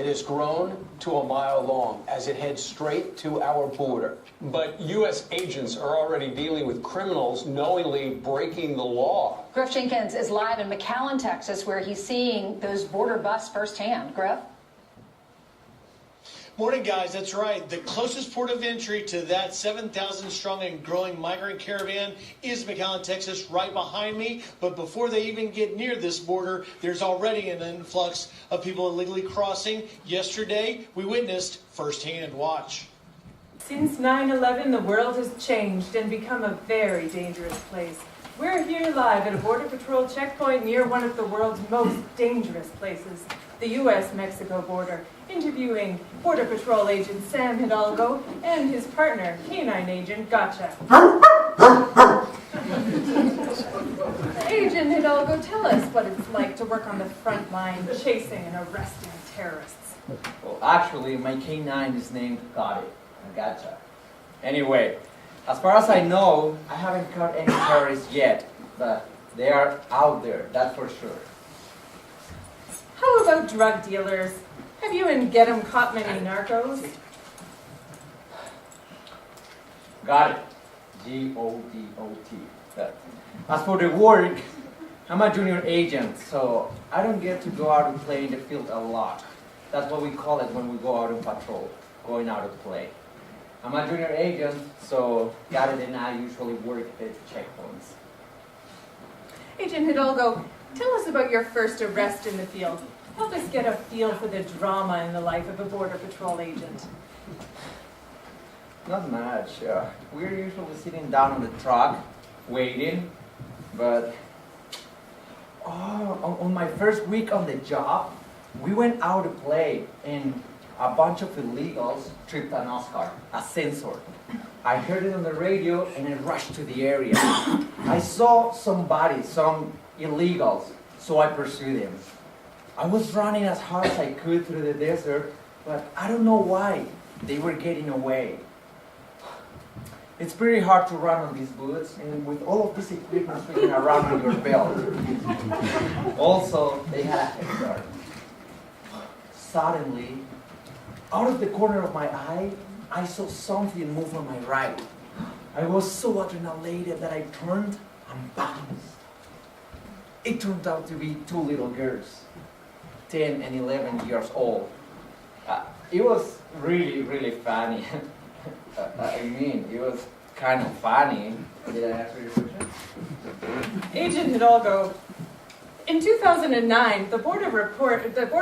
It has grown to a mile long as it heads straight to our border. But U.S. agents are already dealing with criminals knowingly breaking the law. Griff Jenkins is live in McAllen, Texas, where he's seeing those border busts firsthand. Griff? Morning, guys. That's right. The closest port of entry to that 7,000 strong and growing migrant caravan is McAllen, Texas, right behind me. But before they even get near this border, there's already an influx of people illegally crossing. Yesterday, we witnessed firsthand. Watch. Since 9/11, the world has changed and become a very dangerous place. We're here live at a Border Patrol checkpoint near one of the world's most dangerous places, the U.S.-Mexico border, interviewing Border Patrol agent Sam Hidalgo and his partner, Canine Agent Gotcha. Agent Hidalgo, tell us what it's like to work on the front line chasing and arresting terrorists. Well, actually, my K9 is named Gotcha. Anyway, as far as I know, I haven't caught any terrorists yet, but they are out there, that's for sure. How about drug dealers? Have you and Get 'em caught many narcos? Got it. G-O-D-O-T. As for the work, I'm a junior agent, so I don't get to go out and play in the field a lot. That's what we call it when we go out on patrol, going out to play. I'm a junior agent, so Garrett and I usually work at checkpoints. Agent Hidalgo, tell us about your first arrest in the field. Help us get a feel for the drama in the life of a Border Patrol agent. Not much. We're usually sitting down on the truck, waiting, but on my first week on the job, we went out to play, and a bunch of illegals tripped an Oscar, a sensor. I heard it on the radio, and I rushed to the area. I saw some illegals, so I pursued them. I was running as hard as I could through the desert, but I don't know why they were getting away. It's pretty hard to run on these boots, and with all of this equipment fitting around on your belt. Also, they had a head start. Suddenly, out of the corner of my eye, I saw something move on my right. I was so adrenalated that I turned and bounced. It turned out to be two little girls, 10 and 11 years old. It was really, really funny. It was kind of funny. Did I answer your question? Agent Hidalgo, in 2009, the Border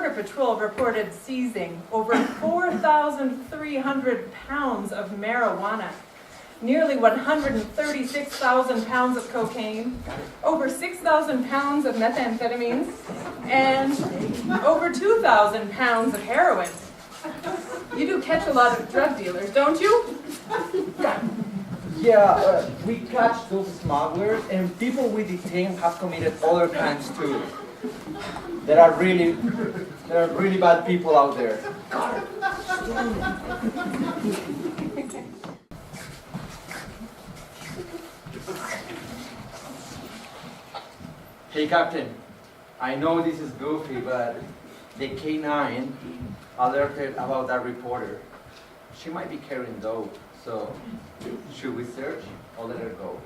Patrol reported seizing over 4,300 pounds of marijuana, nearly 136,000 pounds of cocaine, over 6,000 pounds of methamphetamines, and over 2,000 pounds of heroin. You do catch a lot of drug dealers, don't you? Yeah, we catch those smugglers, and people we detain have committed other crimes too. There are really bad people out there. Hey, Captain. I know this is goofy, but the K9 alerted about that reporter. She might be carrying dope, so should we search or let her go?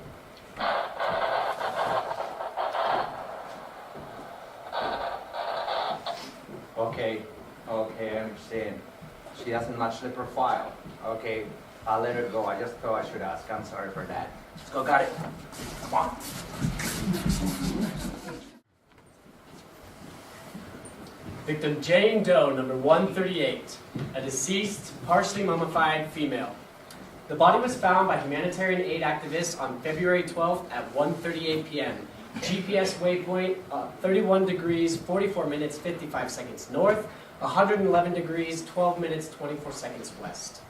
Okay, I understand. She doesn't match the profile. Okay, I'll let her go. I just thought I should ask. I'm sorry for that. Let's go, got it. Come on. Victim Jane Doe, number 138, a deceased, partially mummified female. The body was found by humanitarian aid activists on February 12th at 1:38 p.m. GPS waypoint 31 degrees, 44 minutes, 55 seconds north, 111 degrees, 12 minutes, 24 seconds west.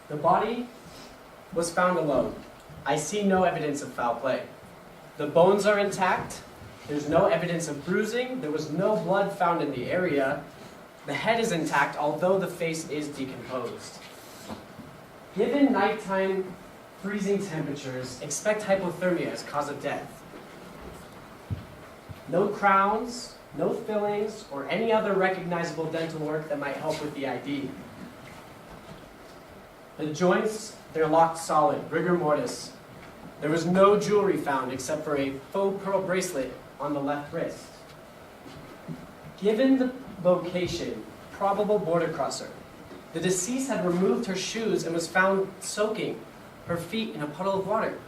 The body was found alone. I see no evidence of foul play. The bones are intact. There's no evidence of bruising. There was no blood found in the area. The head is intact, although the face is decomposed. Given nighttime freezing temperatures, expect hypothermia as cause of death. No crowns, No fillings or any other recognizable dental work that might help with the ID. The joints, they're locked solid, rigor mortis. There was no jewelry found except for a faux pearl bracelet on the left wrist. Given the location, probable border crosser, the deceased had removed her shoes and was found soaking her feet in a puddle of water,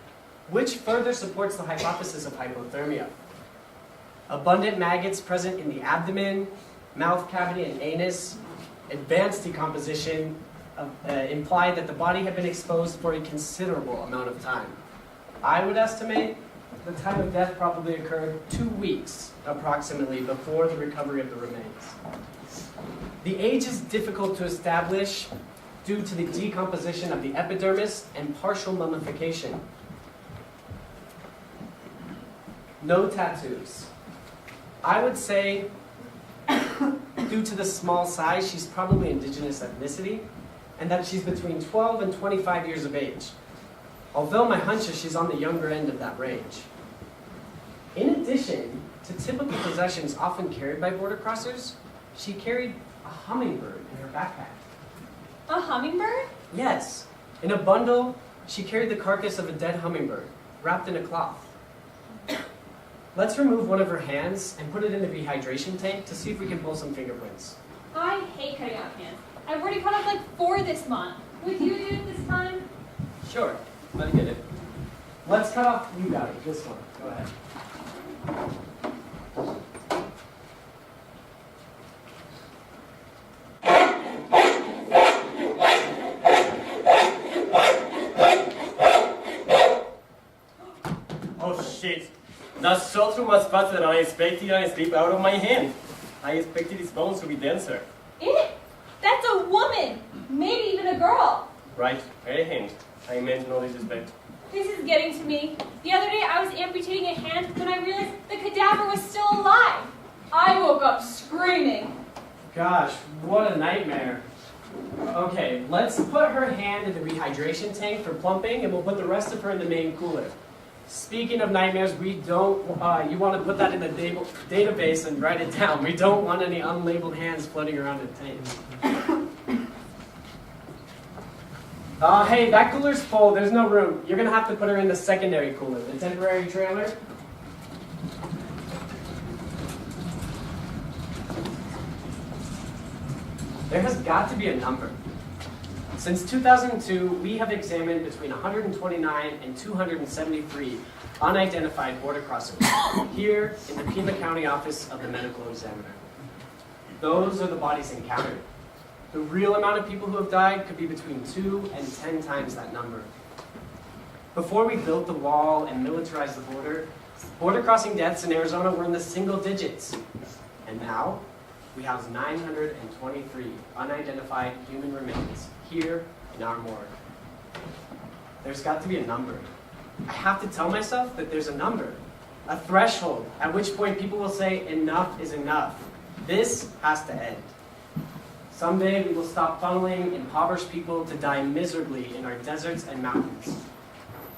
which further supports the hypothesis of hypothermia. Abundant maggots present in the abdomen, mouth cavity, and anus, advanced decomposition implied that the body had been exposed for a considerable amount of time. I would estimate the time of death probably occurred 2 weeks, approximately, before the recovery of the remains. The age is difficult to establish due to the decomposition of the epidermis and partial mummification. No tattoos. I would say, due to the small size, she's probably indigenous ethnicity, and that she's between 12 and 25 years of age. Although my hunch is she's on the younger end of that range. In addition to typical possessions often carried by border crossers, she carried a hummingbird in her backpack. A hummingbird? Yes. In a bundle, she carried the carcass of a dead hummingbird, wrapped in a cloth. Let's remove one of her hands and put it in the rehydration tank to see if we can pull some fingerprints. I hate cutting off hands. I've already cut off like 4 this month. Would you do it this time? Sure, let me get it. Let's cut off, you got it, this one. Go ahead. Oh shit. That shot through was faster than I expected and it slipped out of my hand. I expected his bones to be denser. It? That's a woman! Maybe even a girl. Right, very hint. I meant no disrespect. This is getting to me. The other day I was amputating a hand when I realized the cadaver was still alive. I woke up screaming. Gosh, what a nightmare. Okay, let's put her hand in the rehydration tank for plumping, and we'll put the rest of her in the main cooler. Speaking of nightmares, we don't, you want to put that in the database and write it down. We don't want any unlabeled hands floating around in tanks. Hey, that cooler's full. There's no room. You're going to have to put her in the secondary cooler, the temporary trailer. There has got to be a number. Since 2002, we have examined between 129 and 273 unidentified border crossers here in the Pima County Office of the Medical Examiner. Those are the bodies encountered. The real amount of people who have died could be between 2 and 10 times that number. Before we built the wall and militarized the border crossing deaths in Arizona were in the single digits. And now, we house 923 unidentified human remains here in our morgue. There's got to be a number. I have to tell myself that there's a number, a threshold, at which point people will say enough is enough. This has to end. Someday we will stop funneling impoverished people to die miserably in our deserts and mountains.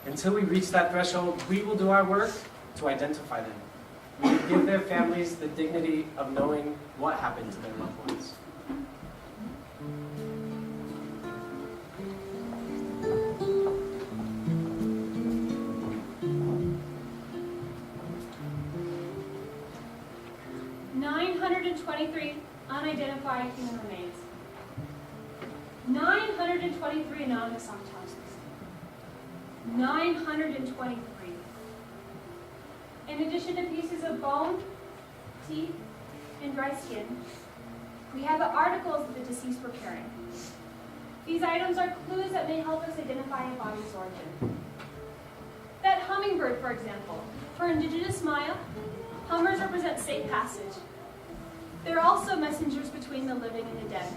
Until we reach that threshold, we will do our work to identify them. We will give their families the dignity of knowing what happened to their loved ones. Unidentified human remains. 923 anonymous autopsies. 923. In addition to pieces of bone, teeth, and dry skin, we have the articles that the deceased were carrying. These items are clues that may help us identify a body's origin. That hummingbird, for example, for indigenous Maya, hummers represent safe passage. They're also messengers between the living and the dead.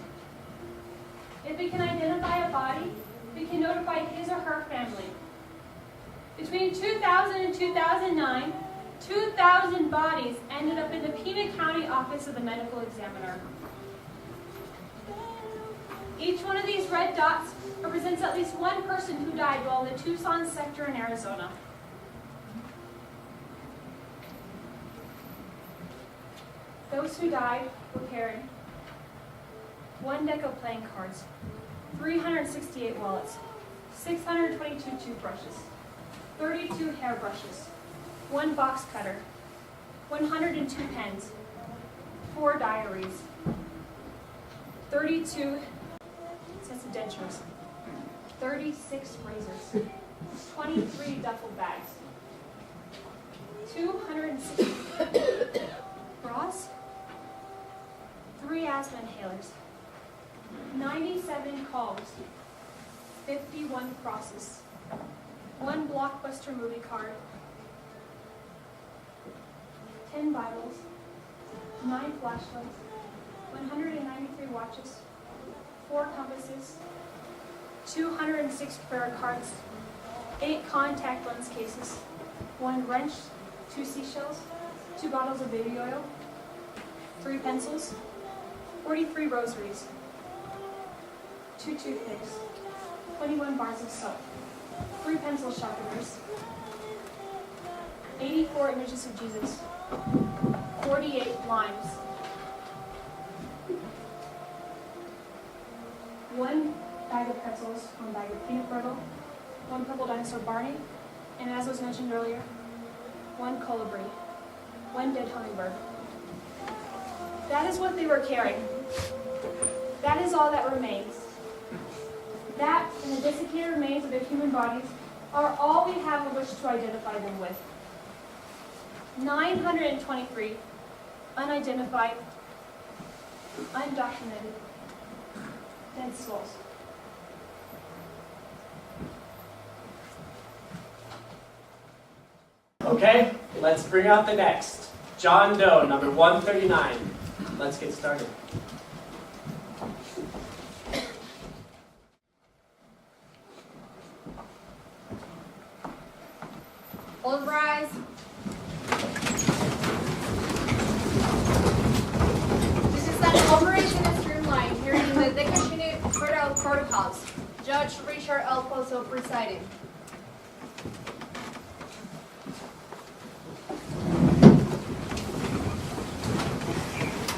If we can identify a body, we can notify his or her family. Between 2000 and 2009, 2,000 bodies ended up in the Pima County Office of the Medical Examiner. Each one of these red dots represents at least one person who died while in the Tucson sector in Arizona. Those who died were carrying 1 deck of playing cards, 368 wallets, 622 toothbrushes, 32 hairbrushes, 1 box cutter, 102 pens, 4 diaries, 32 sets of dentures, 36 razors, 23 duffel bags, 260 bras, 3 asthma inhalers, 97 calls, 51 crosses, 1 blockbuster movie card, 10 Bibles, 9 flashlights, 193 watches, 4 compasses, 206 prayer cards, 8 contact lens cases, 1 wrench, 2 seashells, 2 bottles of baby oil, 3 pencils, 43 rosaries, 2 toothpicks, 21 bars of soap, 3 pencil sharpeners, 84 images of Jesus, 48 limes, 1 bag of pretzels, 1 bag of peanut brittle, 1 purple dinosaur Barney, and as was mentioned earlier, 1 colibri, 1 dead hummingbird. That is what they were carrying. That is all that remains. That and the desiccated remains of their human bodies are all we have of which to identify them with. 923 unidentified, undocumented dead souls. Okay, let's bring out the next. John Doe, number 139. Let's get started. All rise. This is an operation of streamline hearing in the Decommissioned Federal Courthouse. Judge Richard L. Pozo presiding.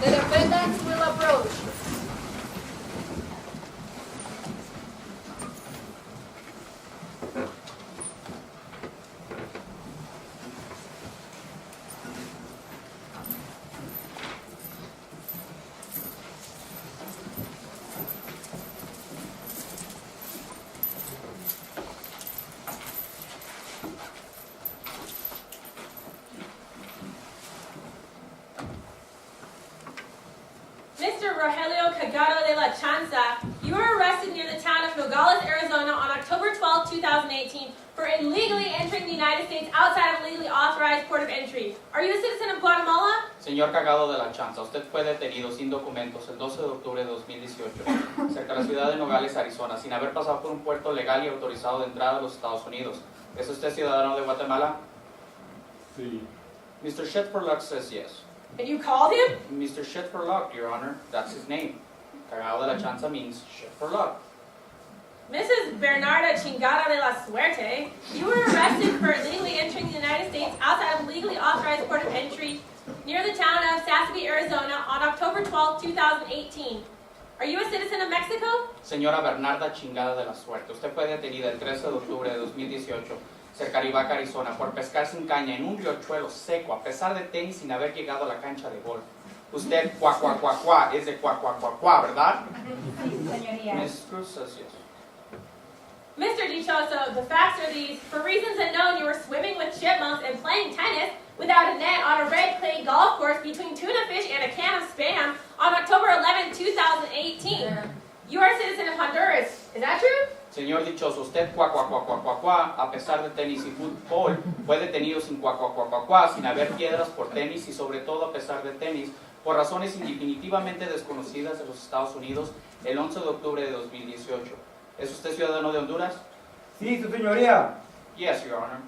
The defendants will approach. Mr. Rogelio Cagado de la Chanza, you were arrested near the town of Nogales, Arizona on October 12, 2018 for illegally entering the United States outside of legally authorized port of entry. Are you a citizen of Guatemala? Señor Cagado de la Chanza, usted fue detenido sin documentos el 12 de octubre de 2018 cerca de la ciudad de Nogales, Arizona, sin haber pasado por un puerto legal y autorizado de entrada a los Estados Unidos. ¿Es usted ciudadano de Guatemala? Sí. Mr. Shetverluck says yes. And you called him? Mr. Shetverluck, Your Honor, that's his name. Cagado de la Chanza means Shetverluck. Mrs. Bernarda Chingada de la Suerte, you were arrested for illegally entering the United States outside of legally authorized port of entry near the town of Sassabee, Arizona on October 12, 2018. Are you a citizen of Mexico? Señora Bernarda Chingada de la Suerte, usted fue detenida el 13 de octubre de 2018 cerca de Rivaca, Arizona, por pescar sin caña en un riachuelo seco, a pesar de tenis sin haber llegado a la cancha de golf. Usted, cuá, es de cuá, ¿verdad? Señoría. Miss Cruz says yes. Mr. Dichoso, the facts are these. For reasons unknown, you were swimming with chipmunks and playing tennis without a net on a red clay golf course between tuna fish and a can of Spam on October 11, 2018. You are a citizen of Honduras. Is that true? Señor Dichoso, usted, cuá, a pesar de tenis y fútbol, fue detenido sin cuá, sin haber piedras por tenis y sobre todo a pesar de tenis, por razones indefinitivamente desconocidas de los Estados Unidos el 11 de octubre de 2018. ¿Es usted ciudadano de Honduras? Sí, su señoría. Yes, Your Honor.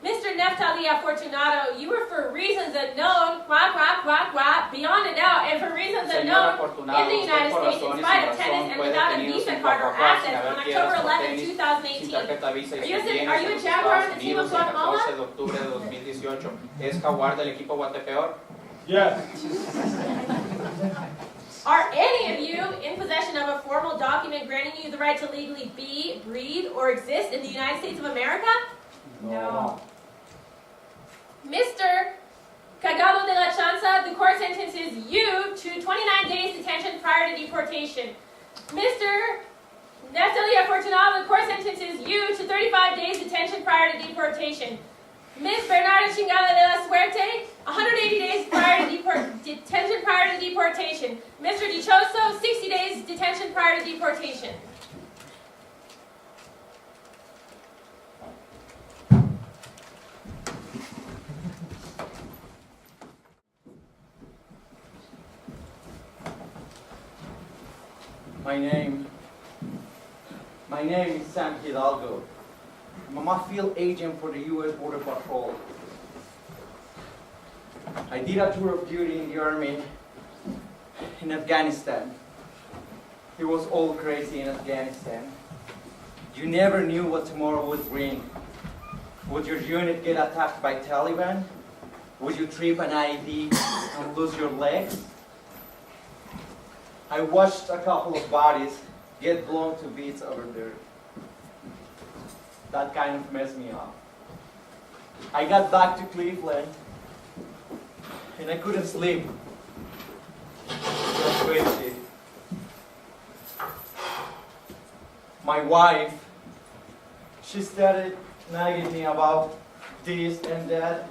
Mr. Neftali Afortunato, you were for reasons unknown, beyond a doubt, and for reasons unknown in the United States in spite of tennis and without a Visa card or assets on October 11, 2018. Are you a jaguar on the team of Guatemala? El 14 de octubre de 2018. ¿Es jaguar del equipo Guatepeor? Yes. Are any of you in possession of a formal document granting you the right to legally be, breathe, or exist in the United States of America? No. Mr. Cagado de la Chanza, the court sentences you to 29 days detention prior to deportation. Mr. Natalia Fortunado, the court sentences you to 35 days detention prior to deportation. Ms. Bernarda Chingada de la Suerte, 180 days prior to detention prior to deportation. Mr. Dichoso, 60 days detention prior to deportation. My name is Sam Hidalgo. I'm a field agent for the U.S. Border Patrol. I did a tour of duty in the Army in Afghanistan. It was all crazy in Afghanistan. You never knew what tomorrow would bring. Would your unit get attacked by Taliban? Would you trip an IED and lose your legs? I watched a couple of bodies get blown to bits over there. That kind of messed me up. I got back to Cleveland and I couldn't sleep. It was crazy. My wife, she started nagging me about this and that,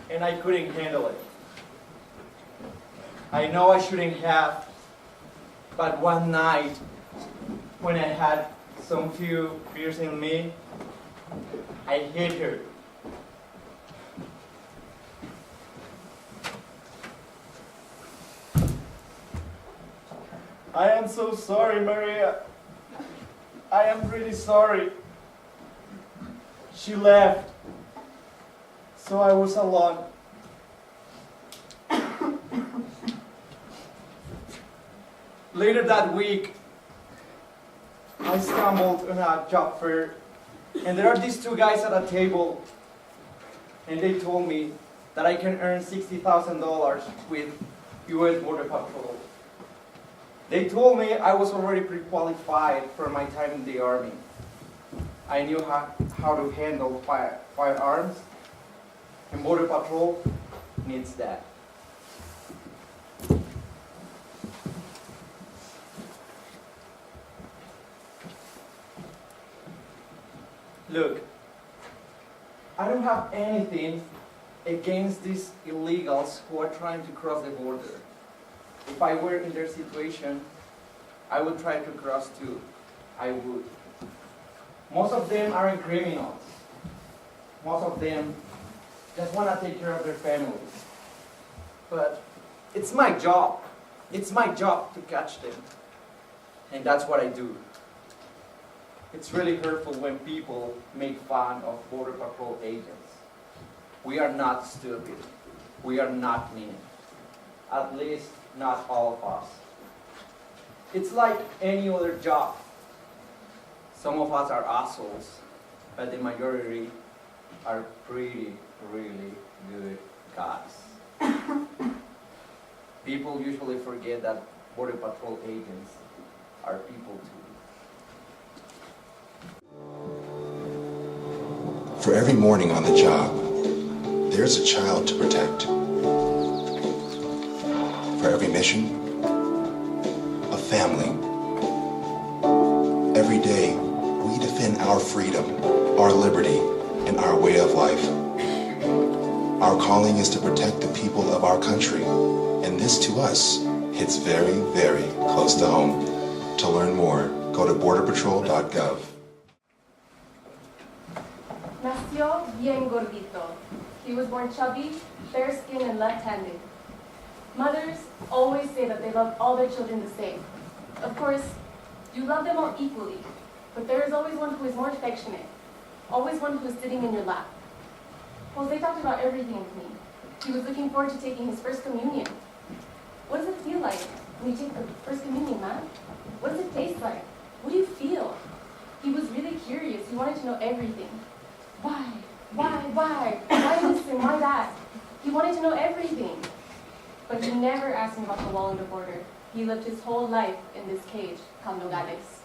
and I couldn't handle it. I know I shouldn't have, but one night, when I had some few beers in me, I hit her. I am so sorry, Maria. I am really sorry. She left, so I was alone. Later that week, I stumbled on a job fair, and there are these two guys at a table, and they told me that I can earn $60,000 with U.S. Border Patrol. They told me I was already pre-qualified for my time in the Army. I knew how to handle firearms, and Border Patrol needs that. Look, I don't have anything against these illegals who are trying to cross the border. If I were in their situation, I would try to cross too. I would. Most of them aren't criminals. Most of them just want to take care of their families. But it's my job. It's my job to catch them. And that's what I do. It's really hurtful when people make fun of Border Patrol agents. We are not stupid. We are not mean. At least, not all of us. It's like any other job. Some of us are assholes, but the majority are pretty, really good guys. People usually forget that Border Patrol agents are people too. For every morning on the job, there's a child to protect. For every mission, a family. Every day, we defend our freedom, our liberty, and our way of life. Our calling is to protect the people of our country, and this to us hits very, very close to home. To learn more, go to borderpatrol.gov. Nació bien gordito. He was born chubby, fair-skinned, and left-handed. Mothers always say that they love all their children the same. Of course, you love them all equally, but there is always one who is more affectionate, always one who is sitting in your lap. Jose talked about everything with me. He was looking forward to taking his first communion. What does it feel like when you take the first communion, man? What does it taste like? What do you feel? He was really curious. He wanted to know everything. Why? Why this and why that? He wanted to know everything. but he never asked me about the wall and the border. He lived his whole life in this cage called Nogales.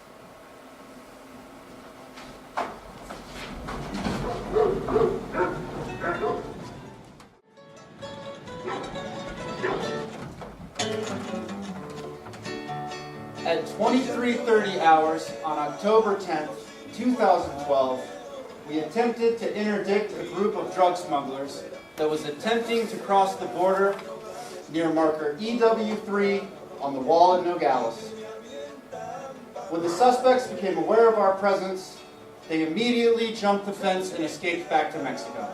At 23:30 hours on October 10th, 2012, we attempted to interdict a group of drug smugglers that was attempting to cross the border near marker EW3 on the wall at Nogales. When the suspects became aware of our presence, they immediately jumped the fence and escaped back to Mexico.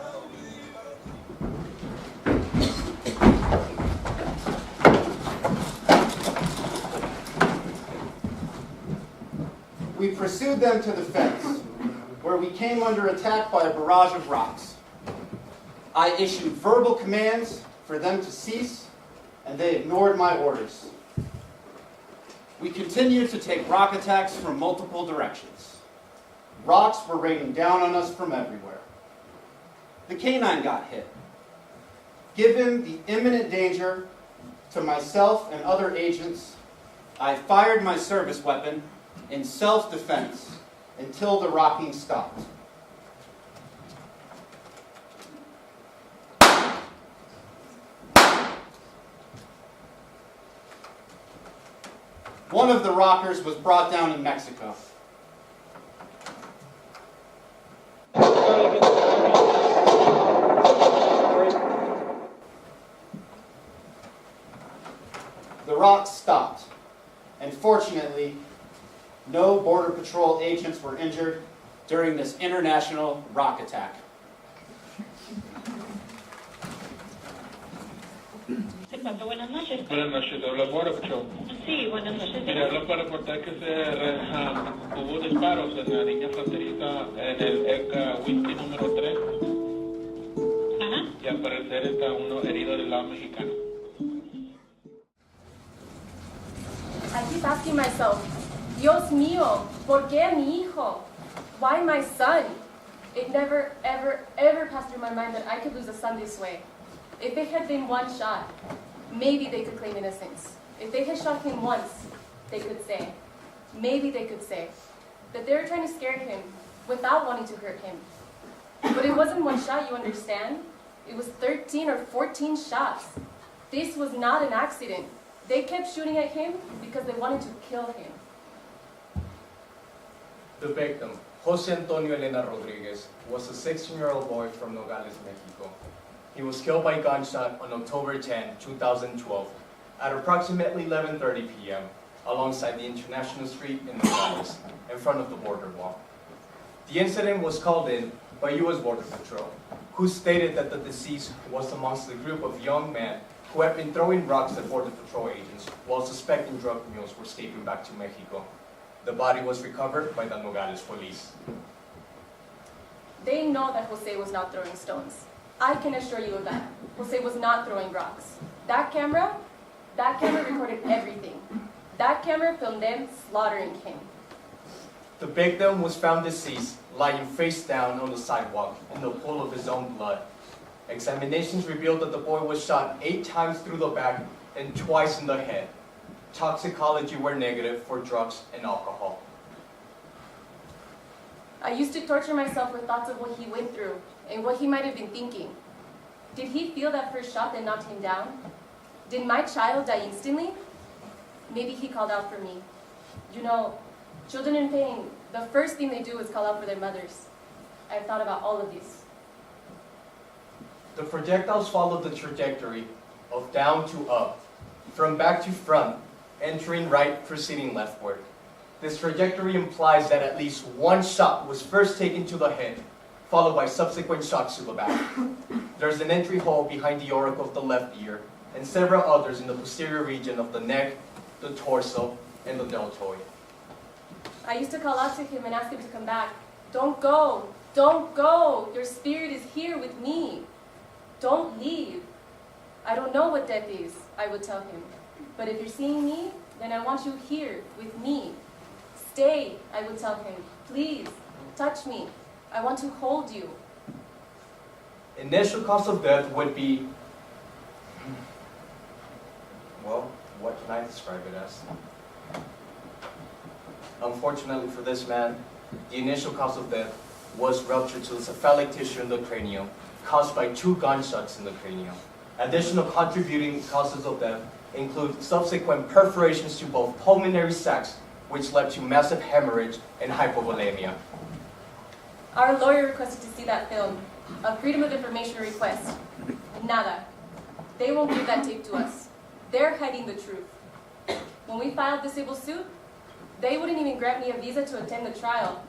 We pursued them to the fence, where we came under attack by a barrage of rocks. I issued verbal commands for them to cease, and they ignored my orders. We continued to take rock attacks from multiple directions. Rocks were raining down on us from everywhere. The canine got hit. Given the imminent danger to myself and other agents, I fired my service weapon in self-defense until the rocking stopped. One of the rockers was brought down in Mexico. The rocks stopped, and fortunately, no Border Patrol agents were injured during this international rock attack. Buenas noches. Buenas noches, habla Border Patrol. Sí, buenas noches. Mira, hablo para reportar que hubo disparos en la línea fronteriza en el ECA Whisky número 3. Ajá. Y al parecer está uno herido del lado mexicano. I keep asking myself, Dios mío, ¿por qué mi hijo? Why my son? It never, ever, ever passed through my mind that I could lose a son this way. If it had been one shot, maybe they could claim innocence. If they had shot him once, they could say, maybe they could say, that they were trying to scare him without wanting to hurt him. But it wasn't one shot, you understand? It was 13 or 14 shots. This was not an accident. They kept shooting at him because they wanted to kill him. The victim, Jose Antonio Elena Rodriguez, was a 16-year-old boy from Nogales, Mexico. He was killed by gunshot on October 10, 2012, at approximately 11:30 p.m. alongside the International Street in Nogales, in front of the border wall. The incident was called in by U.S. Border Patrol, who stated that the deceased was amongst the group of young men who had been throwing rocks at Border Patrol agents while suspecting drug mules were escaping back to Mexico. The body was recovered by the Nogales police. They know that Jose was not throwing stones. I can assure you of that. Jose was not throwing rocks. That camera recorded everything. That camera filmed them slaughtering him. The victim was found deceased, lying face down on the sidewalk in the pool of his own blood. Examinations revealed that the boy was shot 8 times through the back and twice in the head. Toxicology were negative for drugs and alcohol. I used to torture myself with thoughts of what he went through and what he might have been thinking. Did he feel that first shot that knocked him down? Did my child die instantly? Maybe he called out for me. You know, children in pain, the first thing they do is call out for their mothers. I've thought about all of this. The projectiles followed the trajectory of down to up, from back to front, entering right, proceeding leftward. This trajectory implies that at least one shot was first taken to the head, followed by subsequent shots to the back. There's an entry hole behind the auricle of the left ear, and several others in the posterior region of the neck, the torso, and the deltoid. I used to call out to him and ask him to come back. Don't go, don't go. Your spirit is here with me. Don't leave. I don't know what death is, I would tell him. But if you're seeing me, then I want you here with me. Stay, I would tell him. Please, touch me. I want to hold you. Initial cause of death would be can I describe it as? Unfortunately for this man, the initial cause of death was rupture to the cephalic tissue in the cranium, caused by 2 gunshots in the cranium. Additional contributing causes of death include subsequent perforations to both pulmonary sacs, which led to massive hemorrhage and hypovolemia. Our lawyer requested to see that film, a Freedom of Information request. Nada. They won't give that tape to us. They're hiding the truth. When we filed the civil suit, they wouldn't even grant me a visa to attend the trial.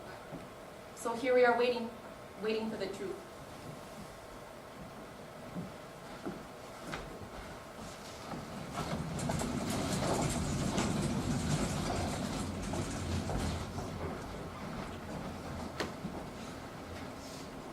So here we are waiting for the truth.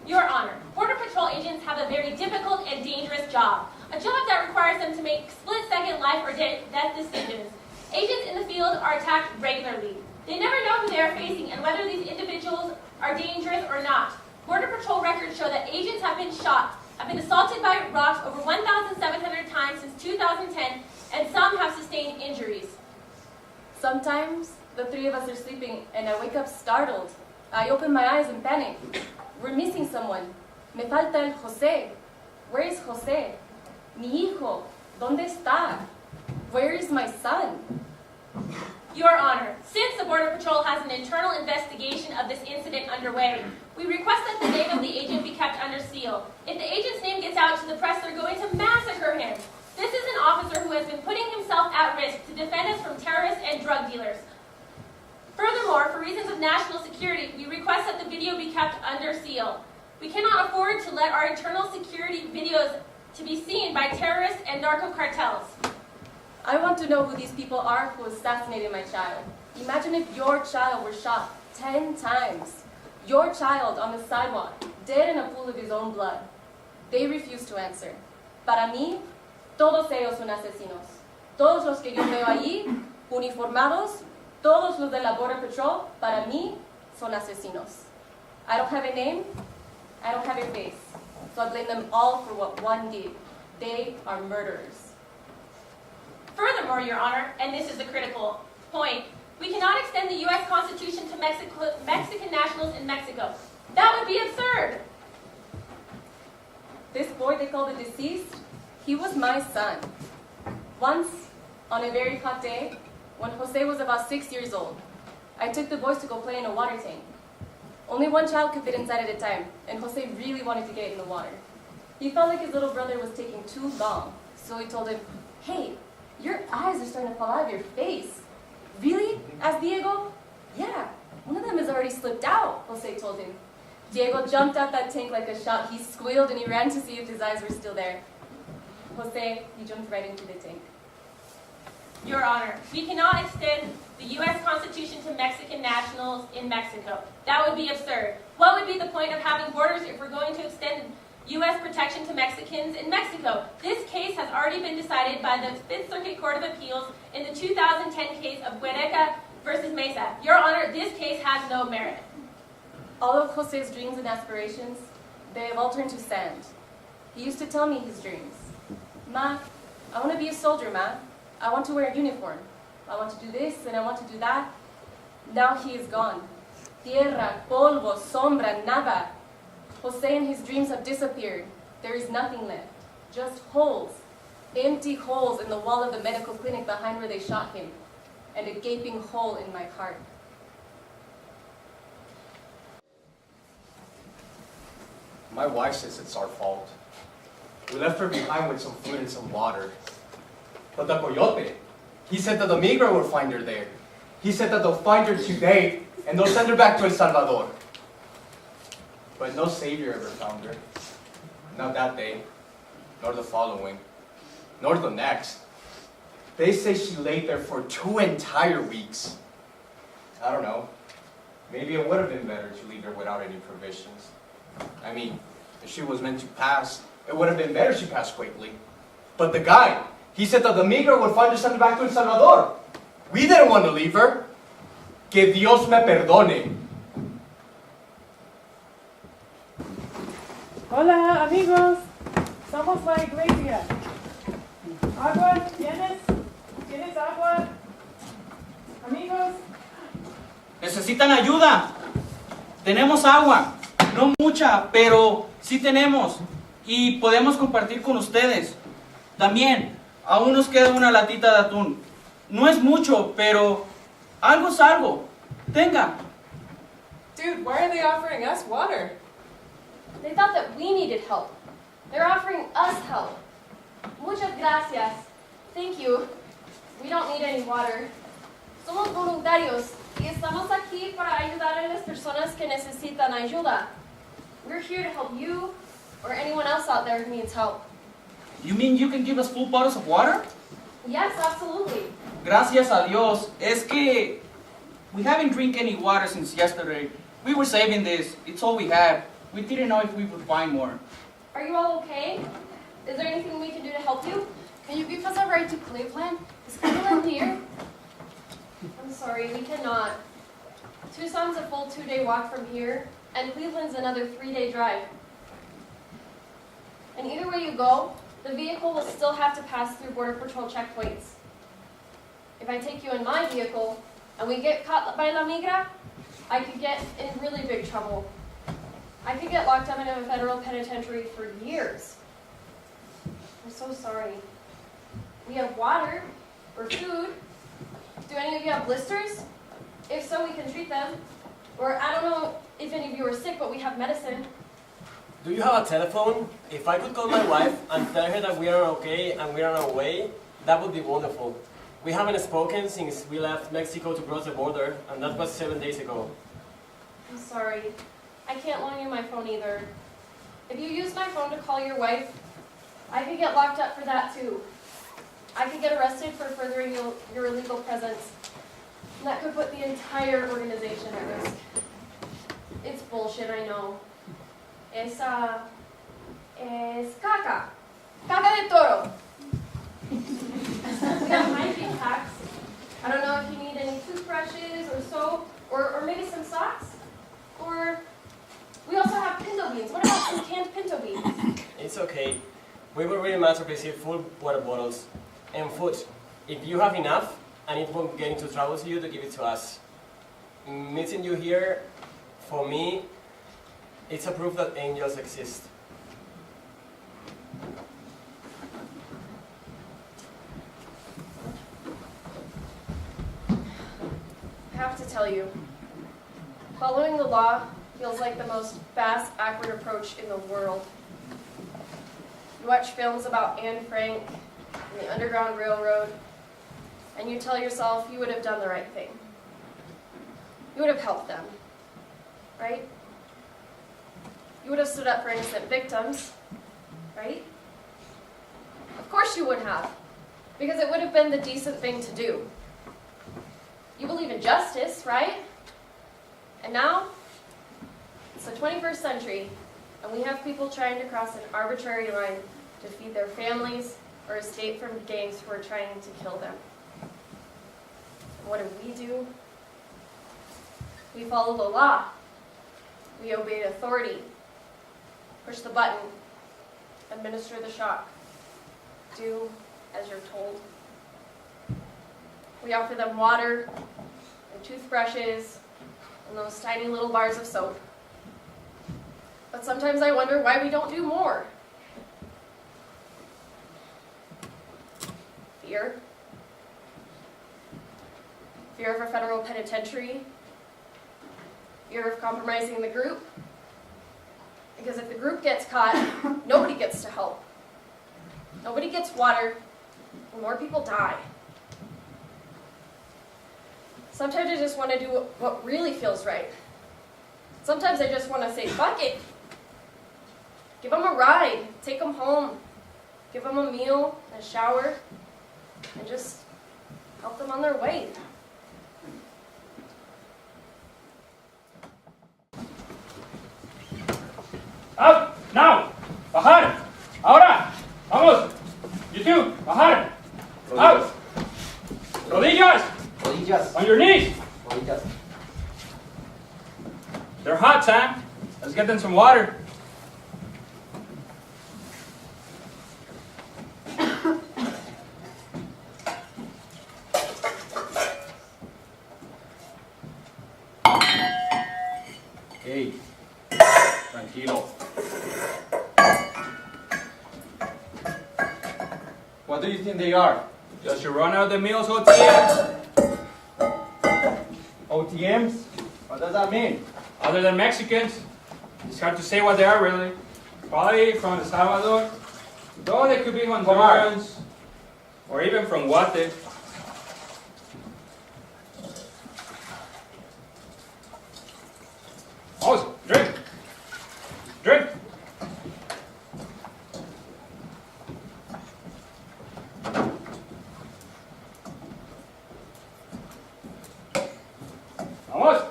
Your Honor, Border Patrol agents have a very difficult and dangerous job. A job that requires them to make split-second life or death decisions. Agents in the field are attacked regularly. They never know who they are facing and whether these individuals are dangerous or not. Border Patrol records show that agents have been shot, have been assaulted by rocks over 1,700 times since 2010, and some have sustained injuries. Sometimes the 3 of us are sleeping and I wake up startled. I open my eyes in panic. We're missing someone. Me falta el José. Where is José? Mi hijo. ¿Dónde está? Where is my son? Your Honor, since the Border Patrol has an internal investigation of this incident underway, we request that the name of the agent be kept under seal. If the agent's name gets out to the press, they're going to massacre him. This is an officer who has been putting himself at risk to defend us from terrorists and drug dealers. Furthermore, for reasons of national security, we request that the video be kept under seal. We cannot afford to let our internal security videos to be seen by terrorists and narco cartels. I want to know who these people are who assassinated my child. Imagine if your child were shot 10 times. Your child on the sidewalk, dead in a pool of his own blood. They refuse to answer. Para mí, todos ellos son asesinos. Todos los que yo veo allí, uniformados, todos los de la Border Patrol, para mí, son asesinos. I don't have a name, I don't have a face. So I blame them all for what one did. They are murderers. Furthermore, Your Honor, and this is the critical point, we cannot extend the U.S. Constitution to Mexican nationals in Mexico. That would be absurd. This boy they call the deceased, he was my son. Once, on a very hot day, when Jose was about 6 years old, I took the boys to go play in a water tank. Only one child could fit inside at a time, and Jose really wanted to get in the water. He felt like his little brother was taking too long, so he told him, "Hey, your eyes are starting to fall out of your face." "Really?" asked Diego. "Yeah, one of them has already slipped out," Jose told him. Diego jumped out that tank like a shot. He squealed and he ran to see if his eyes were still there. Jose, he jumped right into the tank. Your Honor, we cannot extend the U.S. Constitution to Mexican nationals in Mexico. That would be absurd. What would be the point of having borders if we're going to extend U.S. protection to Mexicans in Mexico? This case has already been decided by the Fifth Circuit Court of Appeals in the 2010 case of Huereca versus Mesa. Your Honor, this case has no merit. All of Jose's dreams and aspirations, they have all turned to sand. He used to tell me his dreams. "Ma, I want to be a soldier, Ma. I want to wear a uniform. I want to do this and I want to do that." Now he is gone. Tierra, polvo, sombra, nada. Jose and his dreams have disappeared. There is nothing left. Just holes. Empty holes in the wall of the medical clinic behind where they shot him. And a gaping hole in my heart. My wife says it's our fault. We left her behind with some food and some water. But the coyote, he said that the migrant will find her there. He said that they'll find her today and they'll send her back to El Salvador. But no savior ever found her. Not that day, nor the following, nor the next. They say she laid there for 2 entire weeks. I don't know. Maybe it would have been better to leave her without any provisions. I mean, if she was meant to pass, it would have been better she passed quickly. But the guy, he said that the migrant would find her sent her back to El Salvador. We didn't want to leave her. Que Dios me perdone. Hola, amigos. Somos la iglesia. ¿Agua? ¿Tienes? ¿Tienes agua? necesitan ayuda. Tenemos agua, no mucha, pero sí tenemos y podemos compartir con ustedes. También, aún nos queda una latita de atún. No es mucho, pero algo es algo. Tenga. Dude, why are they offering us water? They thought that we needed help. They're offering us help. Muchas gracias. Thank you. We don't need any water. Somos voluntarios y estamos aquí para ayudar a las personas que necesitan ayuda. We're here to help you or anyone else out there who needs help. You mean you can give us full bottles of water? Yes, absolutely. Gracias a Dios. Es que we haven't drank any water since yesterday. We were saving this. It's all we had. We didn't know if we would find more. Are you all okay? Is there anything we can do to help you? Can you give us a ride to Cleveland? Is Cleveland near? I'm sorry, we cannot. Tucson's a full 2-day walk from here, and Cleveland's another 3-day drive. And either way you go, the vehicle will still have to pass through Border Patrol checkpoints. If I take you in my vehicle, and we get caught by La Migra, I could get in really big trouble. I could get locked up in a federal penitentiary for years. I'm so sorry. We have water or food. Do any of you have blisters? If so, we can treat them. Or I don't know if any of you are sick, but we have medicine. Do you have a telephone? If I could call my wife and tell her that we are okay and we are on our way, that would be wonderful. We haven't spoken since we left Mexico to cross the border, and that was 7 days ago. I'm sorry. I can't loan you my phone either. If you use my phone to call your wife, I could get locked up for that too. I could get arrested for furthering your illegal presence. And that could put the entire organization at risk. It's bullshit, I know. Es caca. Caca de toro. We have hygiene packs. I don't know if you need any toothbrushes or soap or maybe some socks. Or we also have pinto beans. What about some canned pinto beans? It's okay. We would really much appreciate full water bottles and food. If you have enough, and it won't get into trouble to you to give it to us. Meeting you here, for me, it's a proof that angels exist. I have to tell you, following the law feels like the most fast, awkward approach in the world. You watch films about Anne Frank and the Underground Railroad, and you tell yourself you would have done the right thing. You would have helped them, right? You would have stood up for innocent victims, right? Of course you would have, because it would have been the decent thing to do. You believe in justice, right? And now, it's the 21st century, and we have people trying to cross an arbitrary line to feed their families or escape from gangs who are trying to kill them. And what do? We follow the law. We obey authority. Push the button. Administer the shock. Do as you're told. We offer them water and toothbrushes and those tiny little bars of soap. But sometimes I wonder why we don't do more. Fear. Fear of a federal penitentiary. Fear of compromising the group. Because if the group gets caught, nobody gets to help. Nobody gets water, and more people die. Sometimes I just want to do what really feels right. Sometimes I just want to say, fuck it. Give them a ride, take them home, give them a meal, a shower, and just help them on their way. Out! Now! Bajar! Ahora! Vamos! You two! Bajar! Out! Rodillas! Rodillas. On your knees! Rodillas. They're hot, Sam. Let's get them some water. Hey, tranquilo. What do you think they are? Just your run-out-of-the-mills OTMs. OTMs? What does that mean? Other than Mexicans, it's hard to say what they are really. Probably from El Salvador, though they could be Hondurans, or even from Guate. Oh, drink! Drink! Vamos!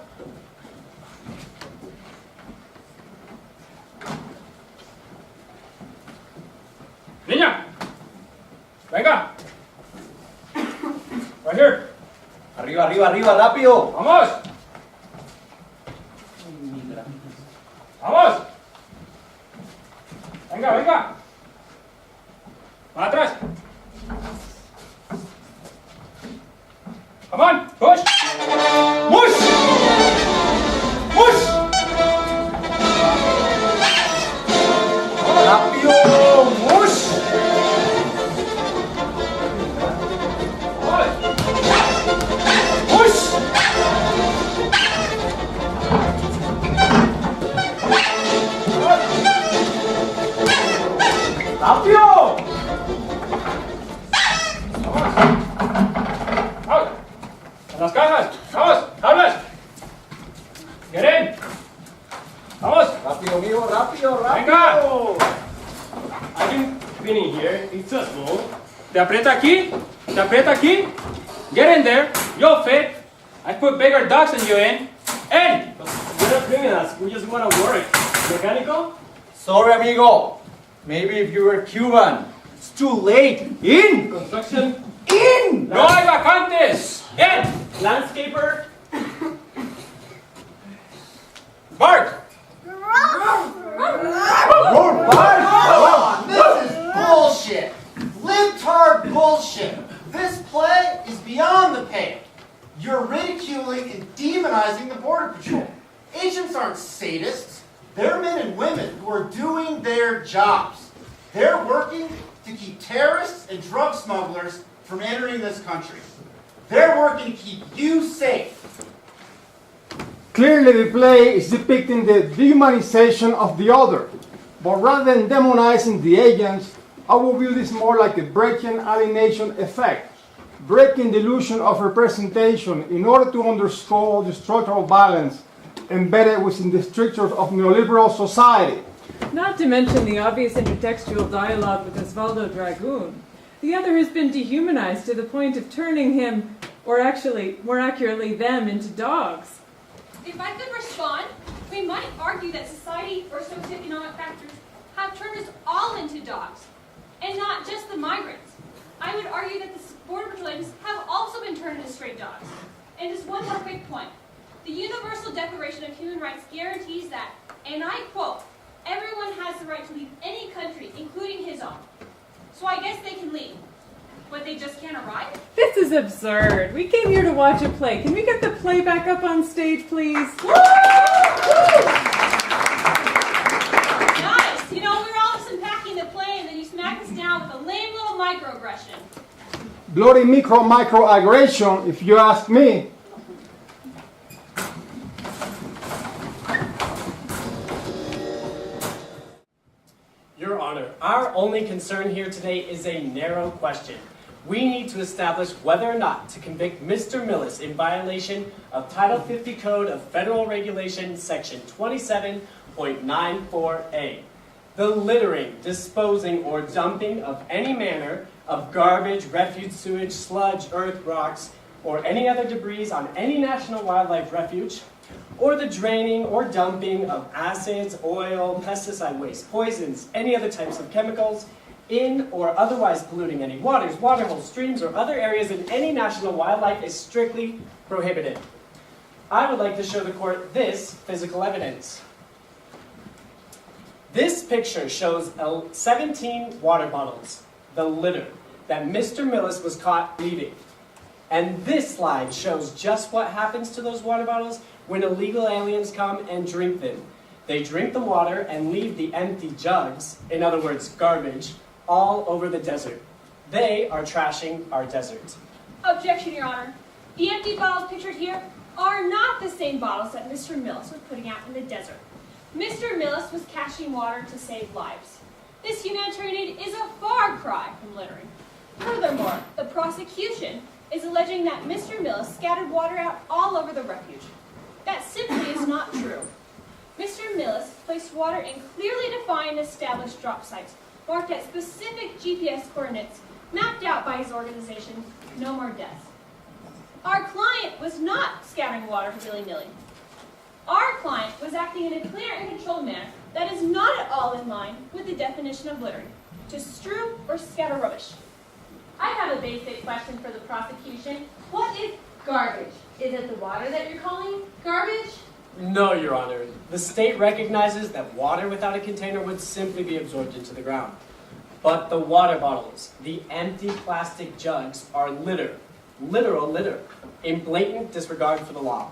Niña! Venga! Right here! Arriba, arriba, arriba, rápido! ¡Vamos! ¡Vamos! Venga, venga. Para atrás. Come on, push. Push. Push. Rápido, push. Push. ¡Rápido! Out. En las cajas. Vamos, hablas. Get in. Vamos. Rápido, amigo, rápido, rápido. Venga. I've been in here. It's so small. Te aprieta aquí. Te aprieta aquí. Get in there. You'll fit. I put bigger ducks than you in. In. We're not criminals. We just want to work. Mechanical? Sorry, amigo. Maybe if you were Cuban. It's too late. In! Construction? In! No hay vacantes. In. Landscaper? Bark. This is bullshit. Libtard bullshit. This play is beyond the pale. You're ridiculing and demonizing the Border Patrol. Agents aren't sadists. They're men and women who are doing their jobs. They're working to keep terrorists and drug smugglers from entering this country. They're working to keep you safe. Clearly the play is depicting the dehumanization of the other. But rather than demonizing the agents, I will view this more like a breaking alienation effect. Breaking the illusion of representation in order to underscore the structural balance embedded within the strictures of neoliberal society. Not to mention the obvious intertextual dialogue with Osvaldo Dragoon. The other has been dehumanized to the point of turning him, or actually, more accurately, them, into dogs. If I could respond, we might argue that society or socioeconomic factors have turned us all into dogs, and not just the migrants. I would argue that the Border Patrol agents have also been turned into stray dogs. And just one more quick point. The Universal Declaration of Human Rights guarantees that, and I quote, everyone has the right to leave any country, including his own. So I guess they can leave, but they just can't arrive? This is absurd. We came here to watch a play. Can we get the play back up on stage, please? Nice. You know, we were all just unpacking the play, and then you smacked us down with a lame little microaggression. Bloody microaggression, if you ask me. Your Honor, our only concern here today is a narrow question. We need to establish whether or not to convict Mr. Millis in violation of Title 50 Code of Federal Regulation, Section 27.94a. The littering, disposing, or dumping of any manner of garbage, refuse, sewage, sludge, earth, rocks, or any other debris on any national wildlife refuge, or the draining or dumping of acids, oil, pesticide waste, poisons, any other types of chemicals, in or otherwise polluting any waters, waterholes, streams, or other areas in any national wildlife is strictly prohibited. I would like to show the court this physical evidence. This picture shows 17 water bottles, the litter, that Mr. Millis was caught leaving. And this slide shows just what happens to those water bottles when illegal aliens come and drink them. They drink the water and leave the empty jugs, in other words, garbage, all over the desert. They are trashing our desert. Objection, Your Honor. The empty bottles pictured here are not the same bottles that Mr. Millis was putting out in the desert. Mr. Millis was caching water to save lives. This humanitarian aid is a far cry from littering. Furthermore, the prosecution is alleging that Mr. Millis scattered water out all over the refuge. That simply is not true. Mr. Millis placed water in clearly defined established drop sites, marked at specific GPS coordinates, mapped out by his organization, No More Deaths. Our client was not scattering water willy-nilly. Our client was acting in a clear and controlled manner that is not at all in line with the definition of littering, to strew or scatter rubbish. I have a basic question for the prosecution. What is garbage? Is it the water that you're calling garbage? No, Your Honor. The state recognizes that water without a container would simply be absorbed into the ground. But the water bottles, the empty plastic jugs, are litter, literal litter, in blatant disregard for the law.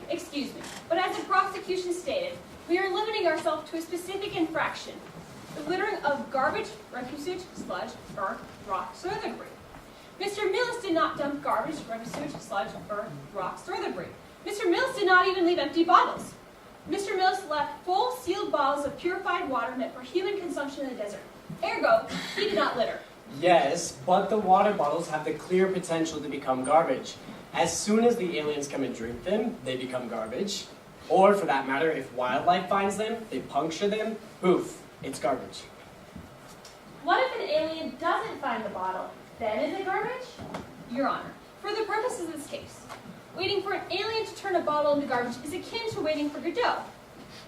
Excuse me, but as the prosecution stated, we are limiting ourselves to a specific infraction, the littering of garbage, refuse, sludge, earth, rocks, or debris. Mr. Millis did not dump garbage, refuse, sludge, earth, rocks, or debris. Mr. Millis did not even leave empty bottles. Mr. Millis left full sealed bottles of purified water meant for human consumption in the desert. Ergo, he did not litter. Yes, but the water bottles have the clear potential to become garbage. As soon as the aliens come and drink them, they become garbage. Or, for that matter, if wildlife finds them, they puncture them, poof, it's garbage. What if an alien doesn't find the bottle? Then is it garbage? Your Honor, for the purposes of this case, waiting for an alien to turn a bottle into garbage is akin to waiting for Godot.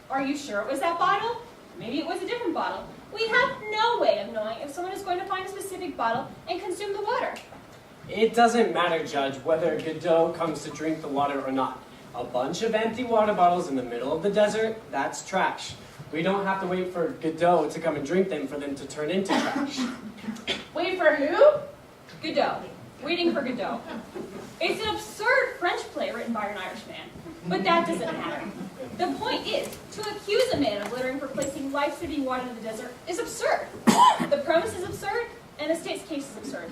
Are you sure it was that bottle? Maybe it was a different bottle. We have no way of knowing if someone is going to find a specific bottle and consume the water. It doesn't matter, Judge, whether Godot comes to drink the water or not. A bunch of empty water bottles in the middle of the desert, that's trash. We don't have to wait for Godot to come and drink them for them to turn into trash. Wait for who? Godot. Waiting for Godot. It's an absurd French play written by an Irishman, but that doesn't matter. The point is, to accuse a man of littering for placing life-saving water in the desert is absurd. The premise is absurd, and the state's case is absurd.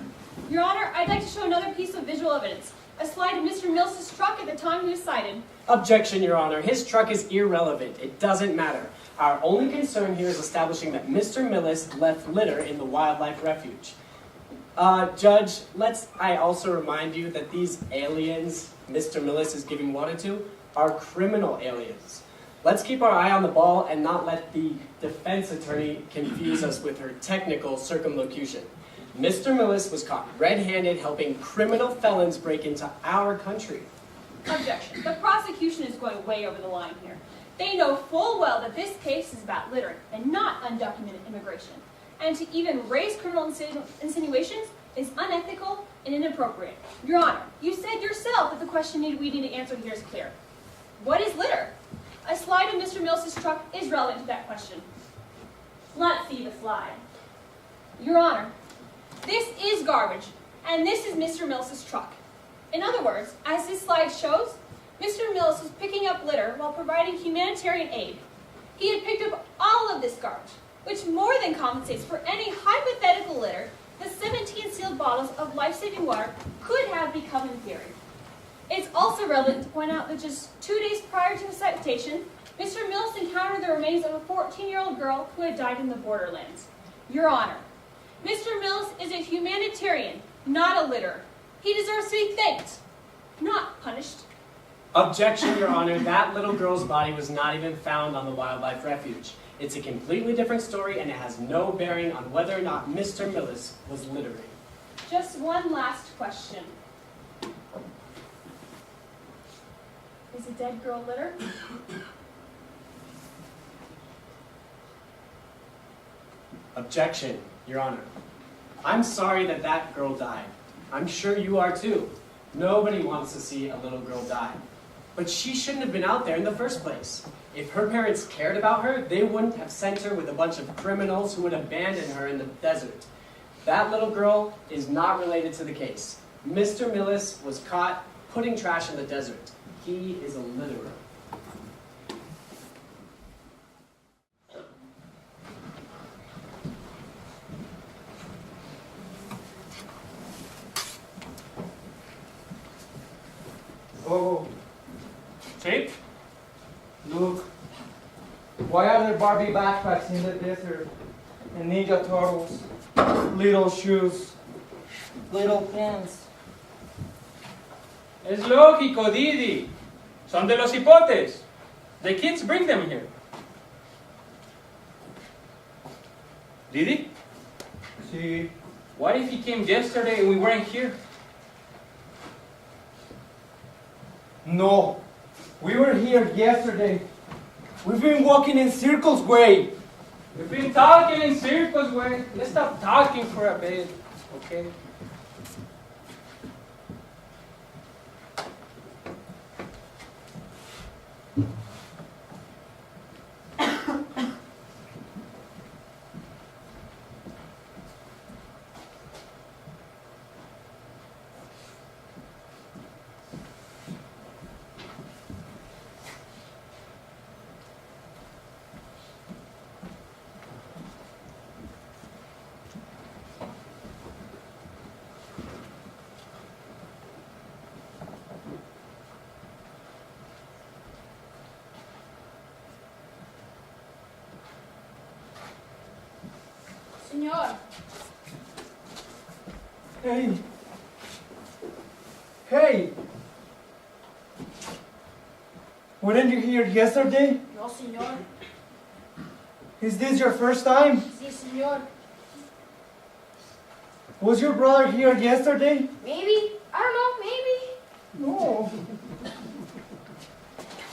Your Honor, I'd like to show another piece of visual evidence. A slide of Mr. Mills's truck at the time he was cited. Objection, Your Honor. His truck is irrelevant. It doesn't matter. Our only concern here is establishing that Mr. Millis left litter in the wildlife refuge. Judge, I also remind you that these aliens Mr. Millis is giving water to are criminal aliens. Let's keep our eye on the ball and not let the defense attorney confuse us with her technical circumlocution. Mr. Millis was caught red-handed helping criminal felons break into our country. Objection. The prosecution is going way over the line here. They know full well that this case is about littering and not undocumented immigration. And to even raise criminal insinuations is unethical and inappropriate. Your Honor, you said yourself that the question we need to answer here is clear. What is litter? A slide of Mr. Mills's truck is relevant to that question. Let's see the slide. Your Honor, this is garbage, and this is Mr. Mills's truck. In other words, as this slide shows, Mr. Mills was picking up litter while providing humanitarian aid. He had picked up all of this garbage, which more than compensates for any hypothetical litter the 17 sealed bottles of life-saving water could have become in theory. It's also relevant to point out that just 2 days prior to his citation, Mr. Mills encountered the remains of a 14-year-old girl who had died in the borderlands. Your Honor, Mr. Mills is a humanitarian, not a litterer. He deserves to be thanked, not punished. Objection, Your Honor. That little girl's body was not even found on the wildlife refuge. It's a completely different story, and it has no bearing on whether or not Mr. Millis was littering. Just one last question. Is a dead girl litter? Objection, Your Honor. I'm sorry that that girl died. I'm sure you are too. Nobody wants to see a little girl die. But she shouldn't have been out there in the first place. If her parents cared about her, they wouldn't have sent her with a bunch of criminals who would abandon her in the desert. That little girl is not related to the case. Mr. Millis was caught putting trash in the desert. He is a litterer. Oh, See? look. Why are there Barbie backpacks in the desert? And Ninja Turtles, little shoes, little pants. Es lógico, Didi. Son de los hipotes. The kids bring them here. Didi? See? What if he came yesterday and we weren't here? No, we were here yesterday. We've been walking in circles, Way. We've been talking in circles, Way. Let's stop talking for a bit, okay? Señor, Hey. Hey. Weren't you here yesterday? no, señor. Is this your first time? Sí, señor. Was your brother here yesterday? Maybe. I don't know. Maybe. No.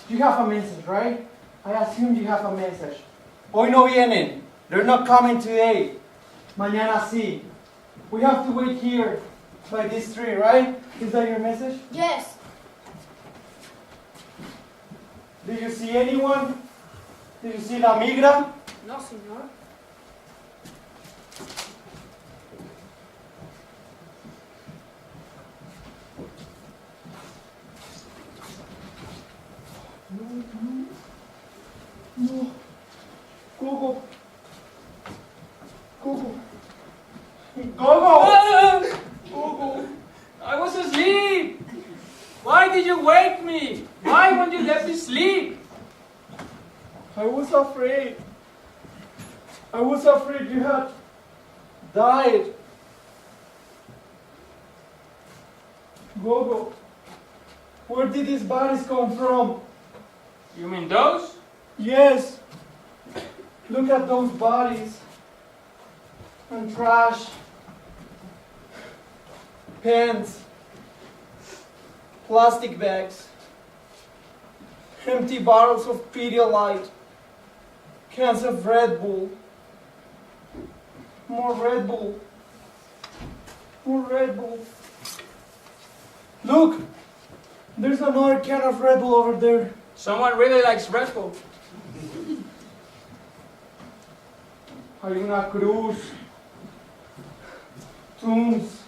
You have a message, right? I assume you have a message. Hoy no vienen. They're not coming today. Mañana sí. We have to wait here by this tree, right? Is that your message? Yes. Do you see anyone? Do you see la migra? No, señor. No. Gogo. Gogo. Gogo! Gogo. I was asleep. Why did you wake me? Why won't you let me sleep? I was afraid. I was afraid you had died. Gogo, where did these bodies come from? You mean those? Yes. Look at those bodies. And trash. Pens. Plastic bags. Empty bottles of Pedialyte. Cans of Red Bull. More Red Bull. More Red Bull. Look! There's another can of Red Bull over there. Someone really likes Red Bull. Hay una cruz. Tombs.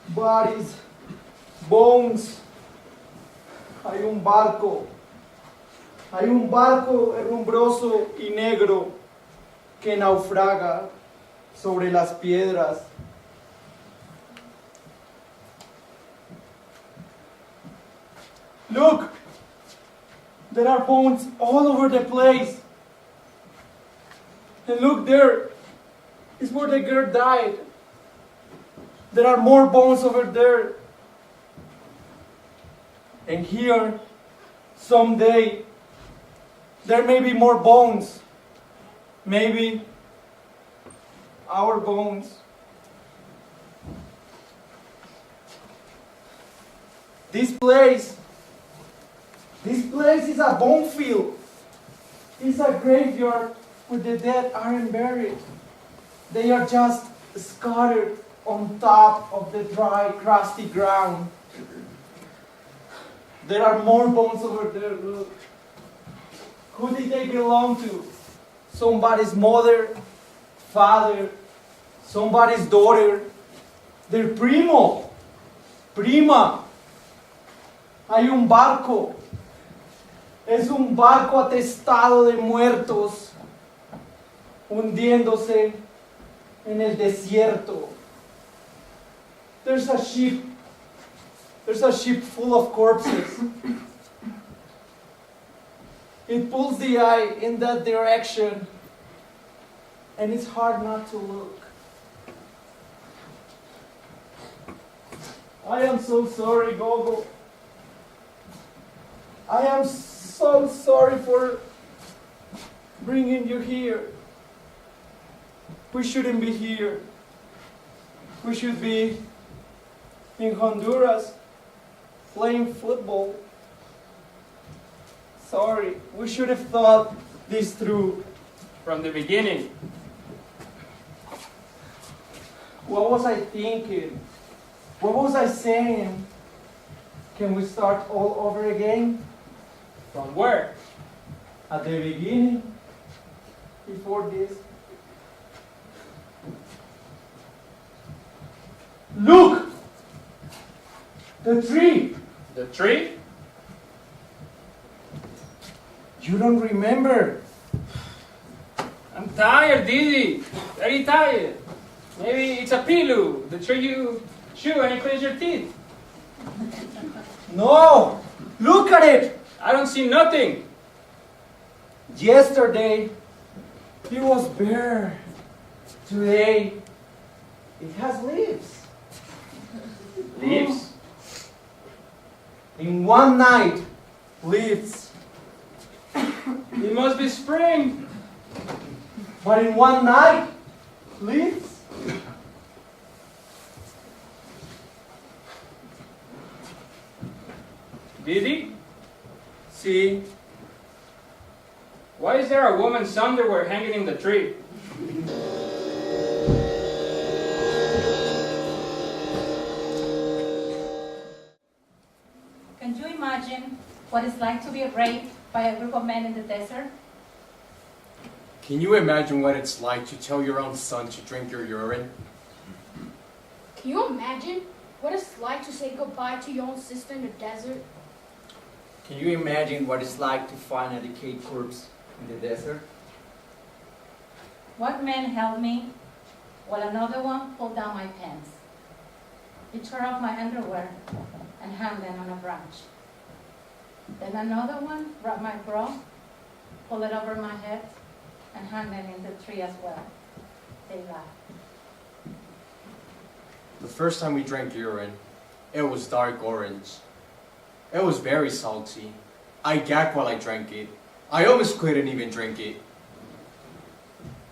Bodies. Bones. Hay un barco. Hay un barco herrumbroso y negro que naufraga sobre las piedras. Look! There are bones all over the place. And look, there is where the girl died. There are more bones over there. And here, someday, there may be more bones. Maybe our bones. This place is a bone field. It's a graveyard where the dead aren't buried. They are just scattered on top of the dry, crusty ground. There are more bones over there, look. Who did they belong to? Somebody's mother, father, somebody's daughter, their primo, prima. Hay un barco. Es un barco atestado de muertos, hundiéndose en el desierto. There's a ship full of corpses. It pulls the eye in that direction, and it's hard not to look. I am so sorry, Gogo. I am so sorry for bringing you here. We shouldn't be here. We should be in Honduras playing football. Sorry, we should have thought this through From the beginning. What was I thinking? What was I saying? Can we start all over again? From where? At the beginning? Before this? Look! The tree! The tree? You don't remember? I'm tired, Didi. Very tired. Maybe it's a pilu, the tree you chew and you cleanse your teeth. No! Look at it! I don't see nothing. Yesterday, it was bare. Today, it has leaves. Leaves? In one night, leaves. It must be spring. But in one night, leaves. Didi? See? Why is there a woman's underwear hanging in the tree? Can you imagine what it's like to be raped by a group of men in the desert? Can you imagine what it's like to tell your own son to drink your urine? Can you imagine what it's like to say goodbye to your own sister in the desert? Can you imagine what it's like to find a decayed corpse in the desert? One man held me while another one pulled down my pants. He tore off my underwear and hung them on a branch. Then another one grabbed my bra, pulled it over my head, and hung them in the tree as well. They laughed. The first time we drank urine, it was dark orange. It was very salty. I gagged while I drank it. I almost couldn't even drink it.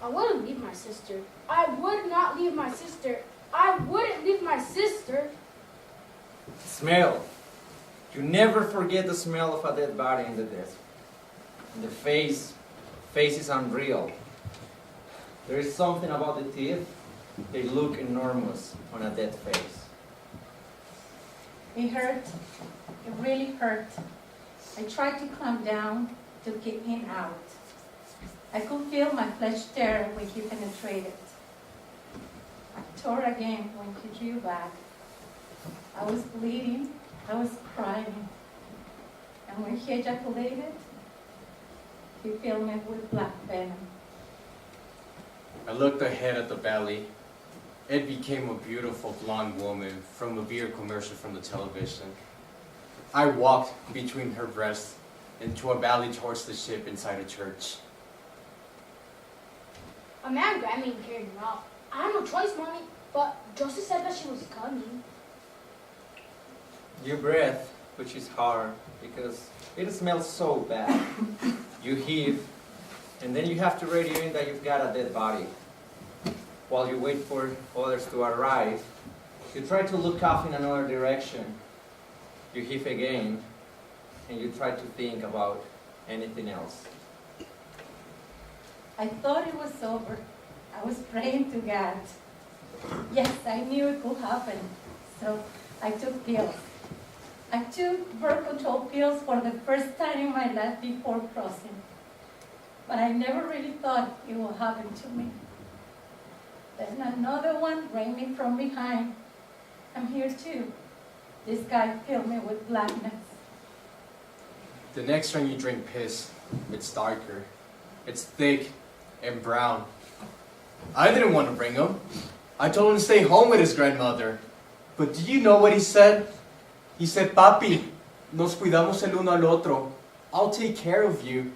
I wouldn't leave my sister. I would not leave my sister. I wouldn't leave my sister. Smell. You never forget the smell of a dead body in the desert. And the face is unreal. There is something about the teeth. They look enormous on a dead face. It hurt. It really hurt. I tried to clamp down to keep him out. I could feel my flesh tear when he penetrated. I tore again when he drew back. I was bleeding. I was crying. And when he ejaculated, he filled me with black venom. I looked ahead at the belly. It became a beautiful blonde woman from a beer commercial from the television. I walked between her breasts into a valley towards the ship inside a church. A man grabbed me and carried me off. I had no choice, Mommy, but Joseph said that she was coming. You breathe, which is hard because it smells so bad. You heave, and then you have to radio in that you've got a dead body. While you wait for others to arrive, you try to look off in another direction. You heave again, and you try to think about anything else. I thought it was over. I was praying to God. Yes, I knew it could happen. So I took pills. I took birth control pills for the first time in my life before crossing. But I never really thought it would happen to me. Then another one raped me from behind. I'm here too. This guy filled me with blackness. The next time you drink piss, it's darker. It's thick and brown. I didn't want to bring him. I told him to stay home with his grandmother. But do you know what he said? He said, Papi, nos cuidamos el uno al otro. I'll take care of you.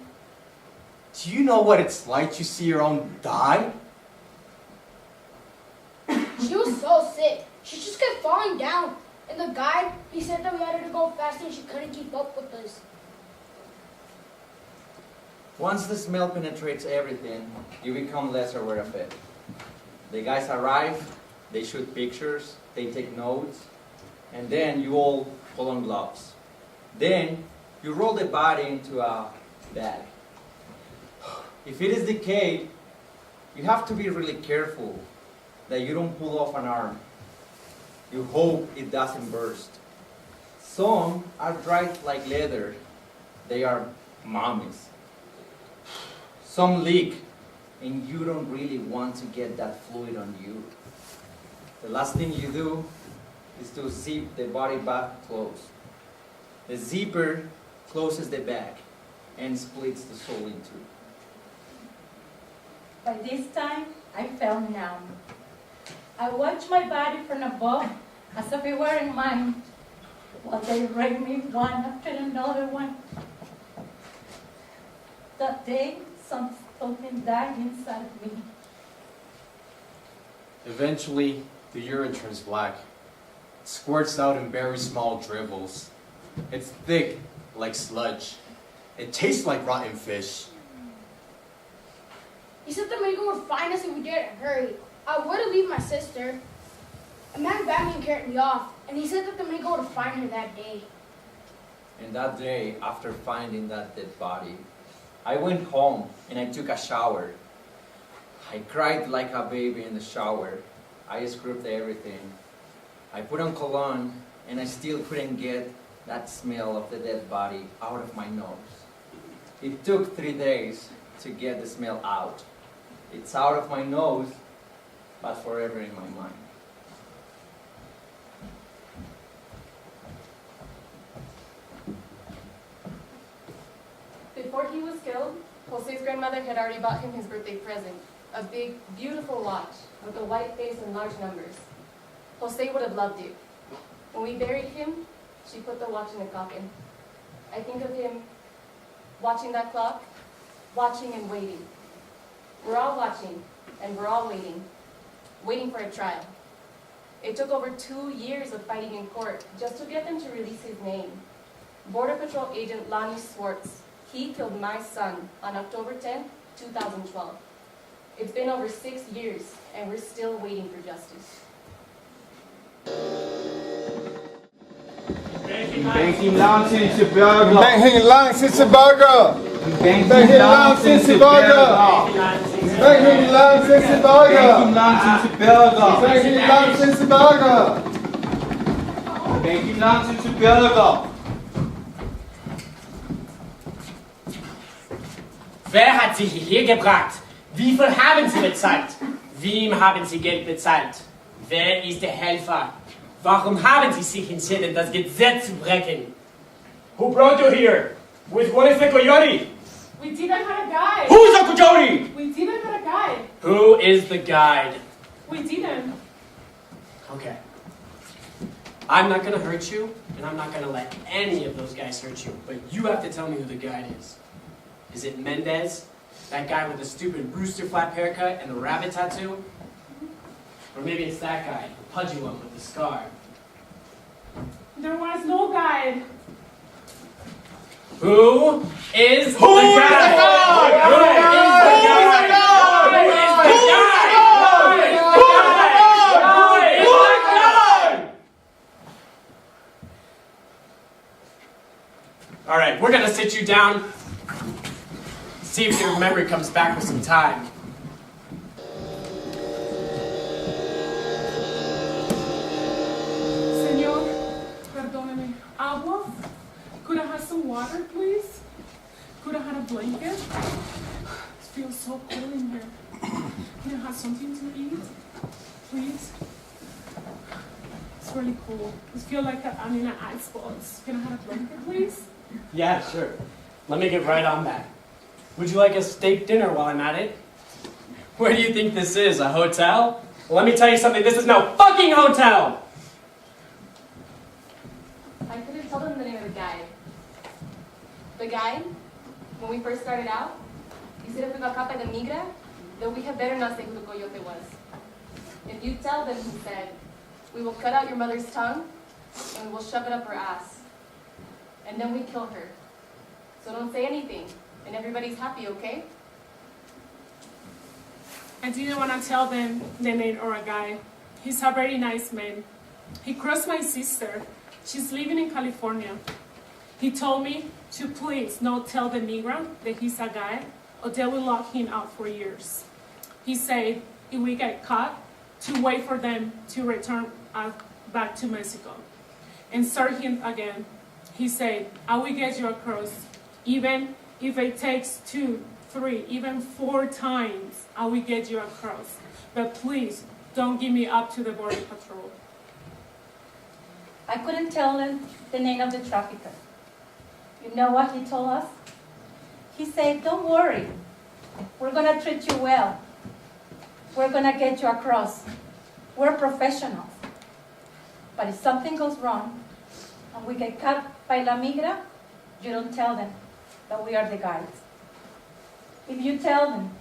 Do you know what it's like to see your own die? She was so sick. She just kept falling down. And the guide, he said that we had her to go faster and she couldn't keep up with us. Once the smell penetrates everything, you become less aware of it. The guys arrive, they shoot pictures, they take notes, and then you all pull on gloves. Then you roll the body into a bag. If it is decayed, you have to be really careful that you don't pull off an arm. You hope it doesn't burst. Some are dried like leather. They are mummies. Some leak, and you don't really want to get that fluid on you. The last thing you do is to zip the body back closed. The zipper closes the bag and splits the soul in two. By this time, I felt numb. I watched my body from above as if it weren't mine, while they raped me one after another one. That day, something died inside of me. Eventually, the urine turns black. It squirts out in very small dribbles. It's thick, like sludge. It tastes like rotten fish. He said the Mexican would find us if we didn't hurry. I would have leave my sister. A man grabbed me and carried me off, and he said that the Mexican would find her that day. And that day, after finding that dead body, I went home and I took a shower. I cried like a baby in the shower. I scrubbed everything. I put on cologne, and I still couldn't get that smell of the dead body out of my nose. It took 3 days to get the smell out. It's out of my nose, but forever in my mind. Before he was killed, Jose's grandmother had already bought him his birthday present, a big, beautiful watch with a white face and large numbers. Jose would have loved it. When we buried him, she put the watch in a coffin. I think of him watching that clock, watching and waiting. We're all watching, and we're all waiting for a trial. It took over 2 years of fighting in court just to get them to release his name. Border Patrol agent Lonnie Swartz, he killed my son on October 10, 2012. It's been over 6 years, and we're still waiting for justice. Ben geen land sinds je burger. Ben geen land sinds je burger. Ben geen land sinds je burger. Ben geen land sinds je burger. Ben geen land sinds je burger. Ben geen land sinds je burger. Wer hat Sie hierher gebracht? Wie viel haben Sie bezahlt? Wem haben Sie Geld bezahlt? Wer ist der Helfer? Warum haben Sie sich entschieden, das Gesetz zu brechen? Who brought you here? Which one is the coyote? We didn't have a guide. Who's the coyote? We didn't have a guide. Who is the guide? We didn't. Okay. I'm not gonna hurt you, and I'm not gonna let any of those guys hurt you, but you have to tell me who the guide is. Is it Mendez? That guy with the stupid rooster flap haircut and the rabbit tattoo? Or maybe it's that guy, the pudgy one with the scar. There was no guide. Who is the guide? All right, we're gonna sit you down, see if your memory comes back with some time. Senor, perdóname. Agua? Could I have some water, please? Could I have a blanket? It feels so cold in here. Can I have something to eat? Please? It's really cool. I feel like I'm in an ice box. Can I have a blanket, please? Yeah, sure. Let me get right on that. Would you like a steak dinner while I'm at it? Where do you think this is, a hotel? Well, let me tell you something, this is no fucking hotel! I could have told them the name of the guide. The guide, when we first started out, he said if we got caught by the migra, that we had better not say who the coyote was. If you tell them, he said, we will cut out your mother's tongue and we will shove it up her ass. And then we kill her. So don't say anything, and everybody's happy, okay? I didn't want to tell them the name or a guy. He's a very nice man. He crossed my sister. She's living in California. He told me to please not tell the migrant that he's a guy, or they will lock him out for years. He said if we get caught, to wait for them to return us back to Mexico and start him again. He said, I will get you across, even if it takes 2, 3, even 4 times, I will get you across. But please, don't give me up to the Border Patrol. I couldn't tell them the name of the trafficker. You know what he told us? He said, don't worry, we're gonna treat you well. We're gonna get you across. We're professionals. But if something goes wrong and we get caught by La Migra, you don't tell them that we are the guides. If you tell them,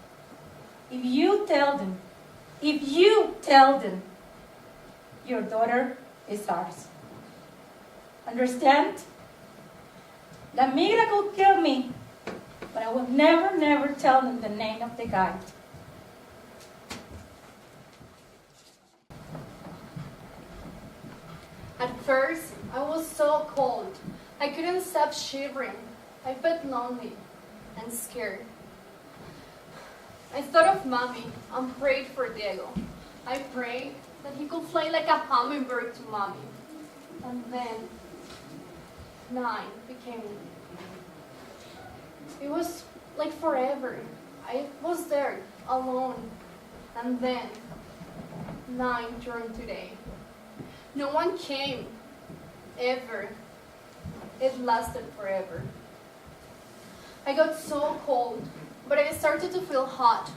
your daughter is ours. Understand? La Migra could kill me, but I will never, never tell them the name of the guide. At first, I was so cold. I couldn't stop shivering. I felt lonely and scared. I thought of Mommy and prayed for Diego. I prayed that he could fly like a hummingbird to Mommy. And then 9 became. It was like forever. I was there alone. And then 9 turned today. No one came, ever. It lasted forever. I got so cold, but I started to feel hot.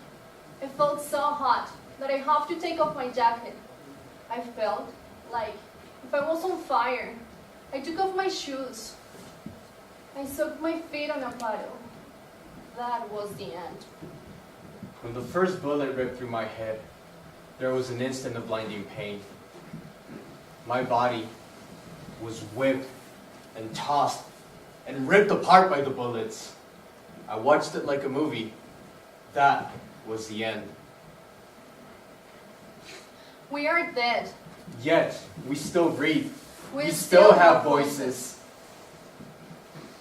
I felt so hot that I have to take off my jacket. I felt like if I was on fire. I took off my shoes. I soaked my feet on a puddle. That was the end. When the first bullet ripped through my head, there was an instant of blinding pain. My body was whipped and tossed and ripped apart by the bullets. I watched it like a movie. That was the end. We are dead. Yet, we still breathe. We still have voices.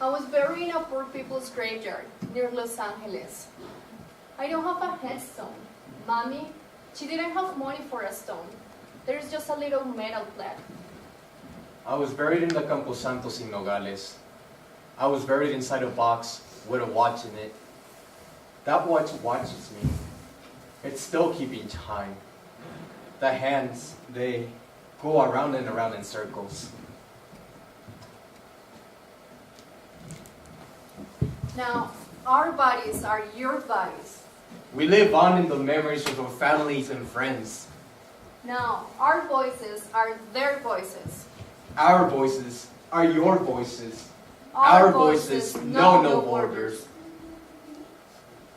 I was buried in a poor people's graveyard near Los Angeles. I don't have a headstone. Mommy, she didn't have money for a stone. There's just a little metal plaque. I was buried in the Campo Santos in Nogales. I was buried inside a box with a watch in it. That watch watches me. It's still keeping time. The hands, they go around and around in circles. Now, our bodies are your bodies. We live on in the memories of our families and friends. Now, our voices are their voices. Our voices are your voices. Our voices know no borders.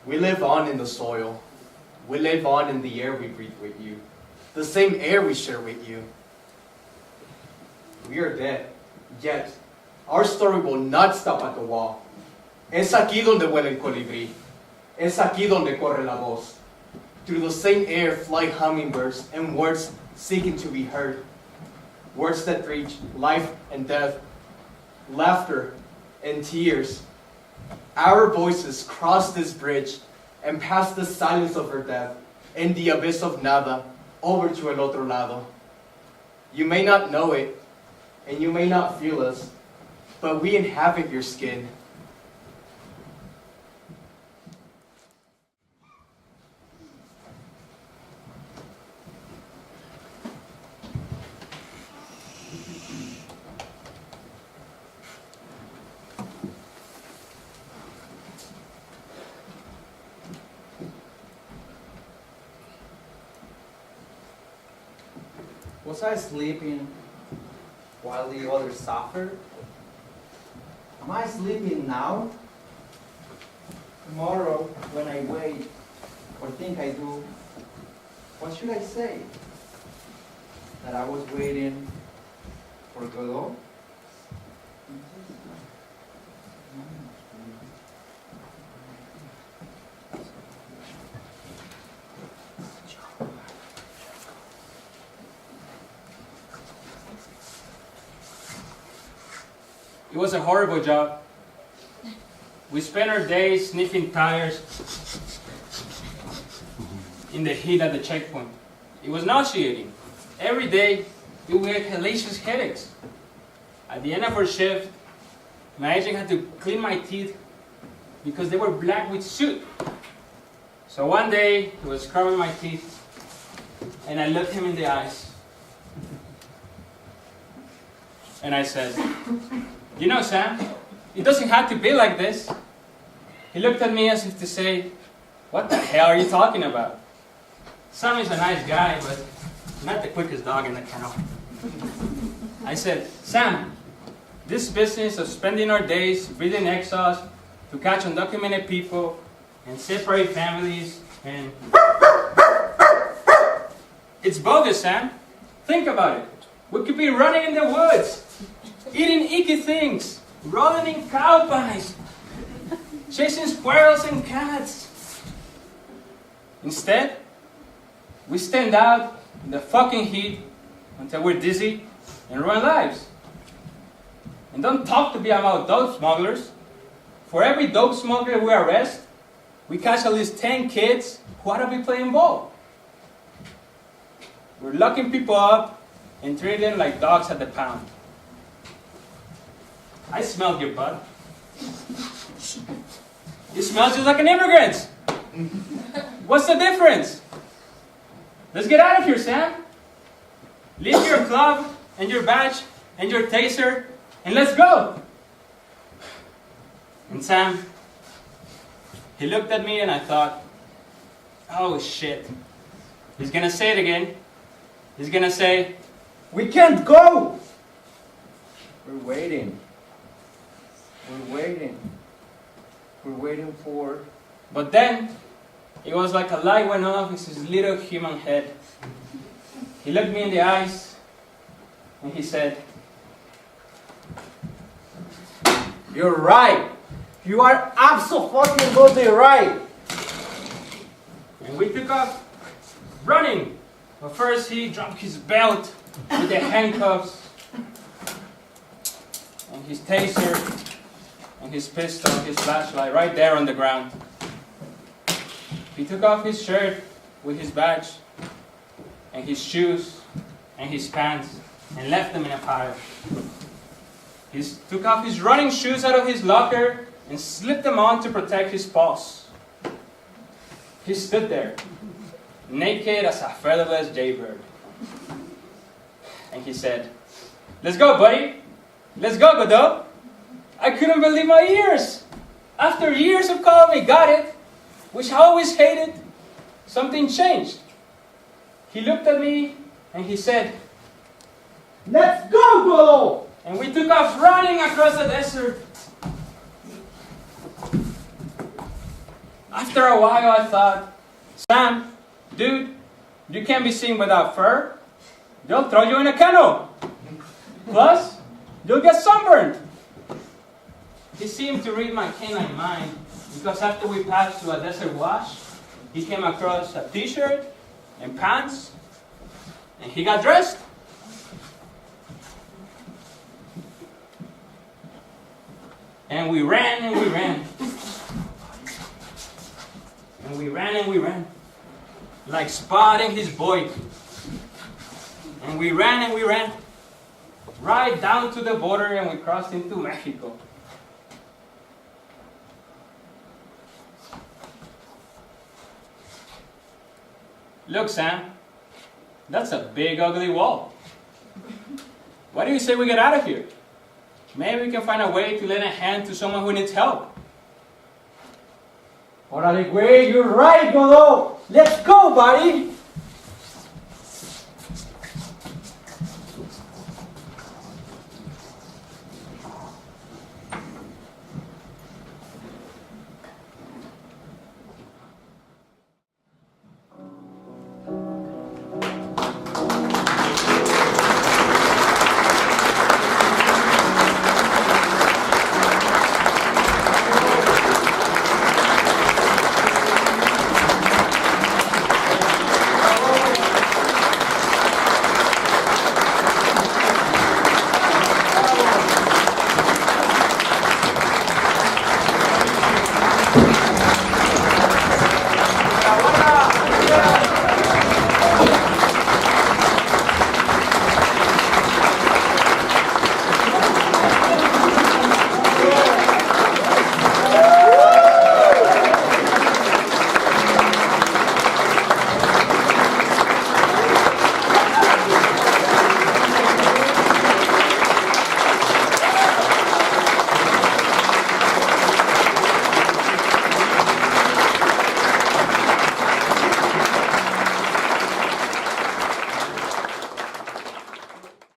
We live on in the soil. We live on in the air we breathe with you. The same air we share with you. We are dead, yet our story will not stop at the wall. Es aquí donde vuela el colibrí. Es aquí donde corre la voz. Through the same air fly hummingbirds and words seeking to be heard. Words that reach life and death, laughter and tears. Our voices cross this bridge and pass the silence of her death in the abyss of nada over to el otro lado. You may not know it and you may not feel us, but we inhabit your skin. Was I sleeping while the others suffered? Am I sleeping now? Tomorrow, when I wake or think I do, what should I say? That I was waiting for Godot? It was a horrible job. We spent our days sniffing tires in the heat at the checkpoint. It was nauseating. Every day, we had hellacious headaches. At the end of our shift, my agent had to clean my teeth because they were black with soot. So one day, he was scrubbing my teeth, and I looked him in the eyes. And I said, "You know, Sam, it doesn't have to be like this." He looked at me as if to say, "What the hell are you talking about?" Sam is a nice guy, but not the quickest dog in the kennel. I said, "Sam, this business of spending our days breathing exhaust to catch undocumented people and separate families and... It's bogus, Sam. Think about it. We could be running in the woods, eating icky things, rolling in cow pies, chasing squirrels and cats. Instead, we stand out in the fucking heat until we're dizzy and ruin lives. And don't talk to me about dope smugglers. For every dope smuggler we arrest, we catch at least 10 kids who ought to be playing ball. We're locking people up and treating them like dogs at the pound. I smelled your butt. It smells just like an immigrant's. What's the difference? Let's get out of here, Sam. Leave your club and your badge and your taser and let's go. And Sam, he looked at me and I thought, oh shit. He's gonna say it again. He's gonna say, "We can't go!" We're waiting. We're waiting. We're waiting for... But then, it was like a light went off in his little human head. He looked me in the eyes and he said, "You're right. You are absolutely right." And we took off running. But first he dropped his belt with the handcuffs and his taser and his pistol, his flashlight right there on the ground. He took off his shirt with his badge and his shoes and his pants and left them in a pile. He took off his running shoes out of his locker and slipped them on to protect his paws. He stood there, naked as a featherless jaybird. And he said, "Let's go, buddy. Let's go, Godot." I couldn't believe my ears. After years of calling me "got it," which I always hated, something changed. He looked at me and he said, "Let's go, Godot!" And we took off running across the desert. After a while I thought, Sam, dude, you can't be seen without fur. They'll throw you in a kennel. Plus, you'll get sunburned. He seemed to read my canine mind because after we passed to a desert wash, he came across a t-shirt and pants and he got dressed. And we ran and we ran. And we ran and we ran. Like spotting his boy. And we ran and we ran. Right down to the border and we crossed into Mexico. Look, Sam. That's a big ugly wall. Why do you say we get out of here? Maybe we can find a way to lend a hand to someone who needs help. Orale, güey, you're right, Godot. Let's go, buddy.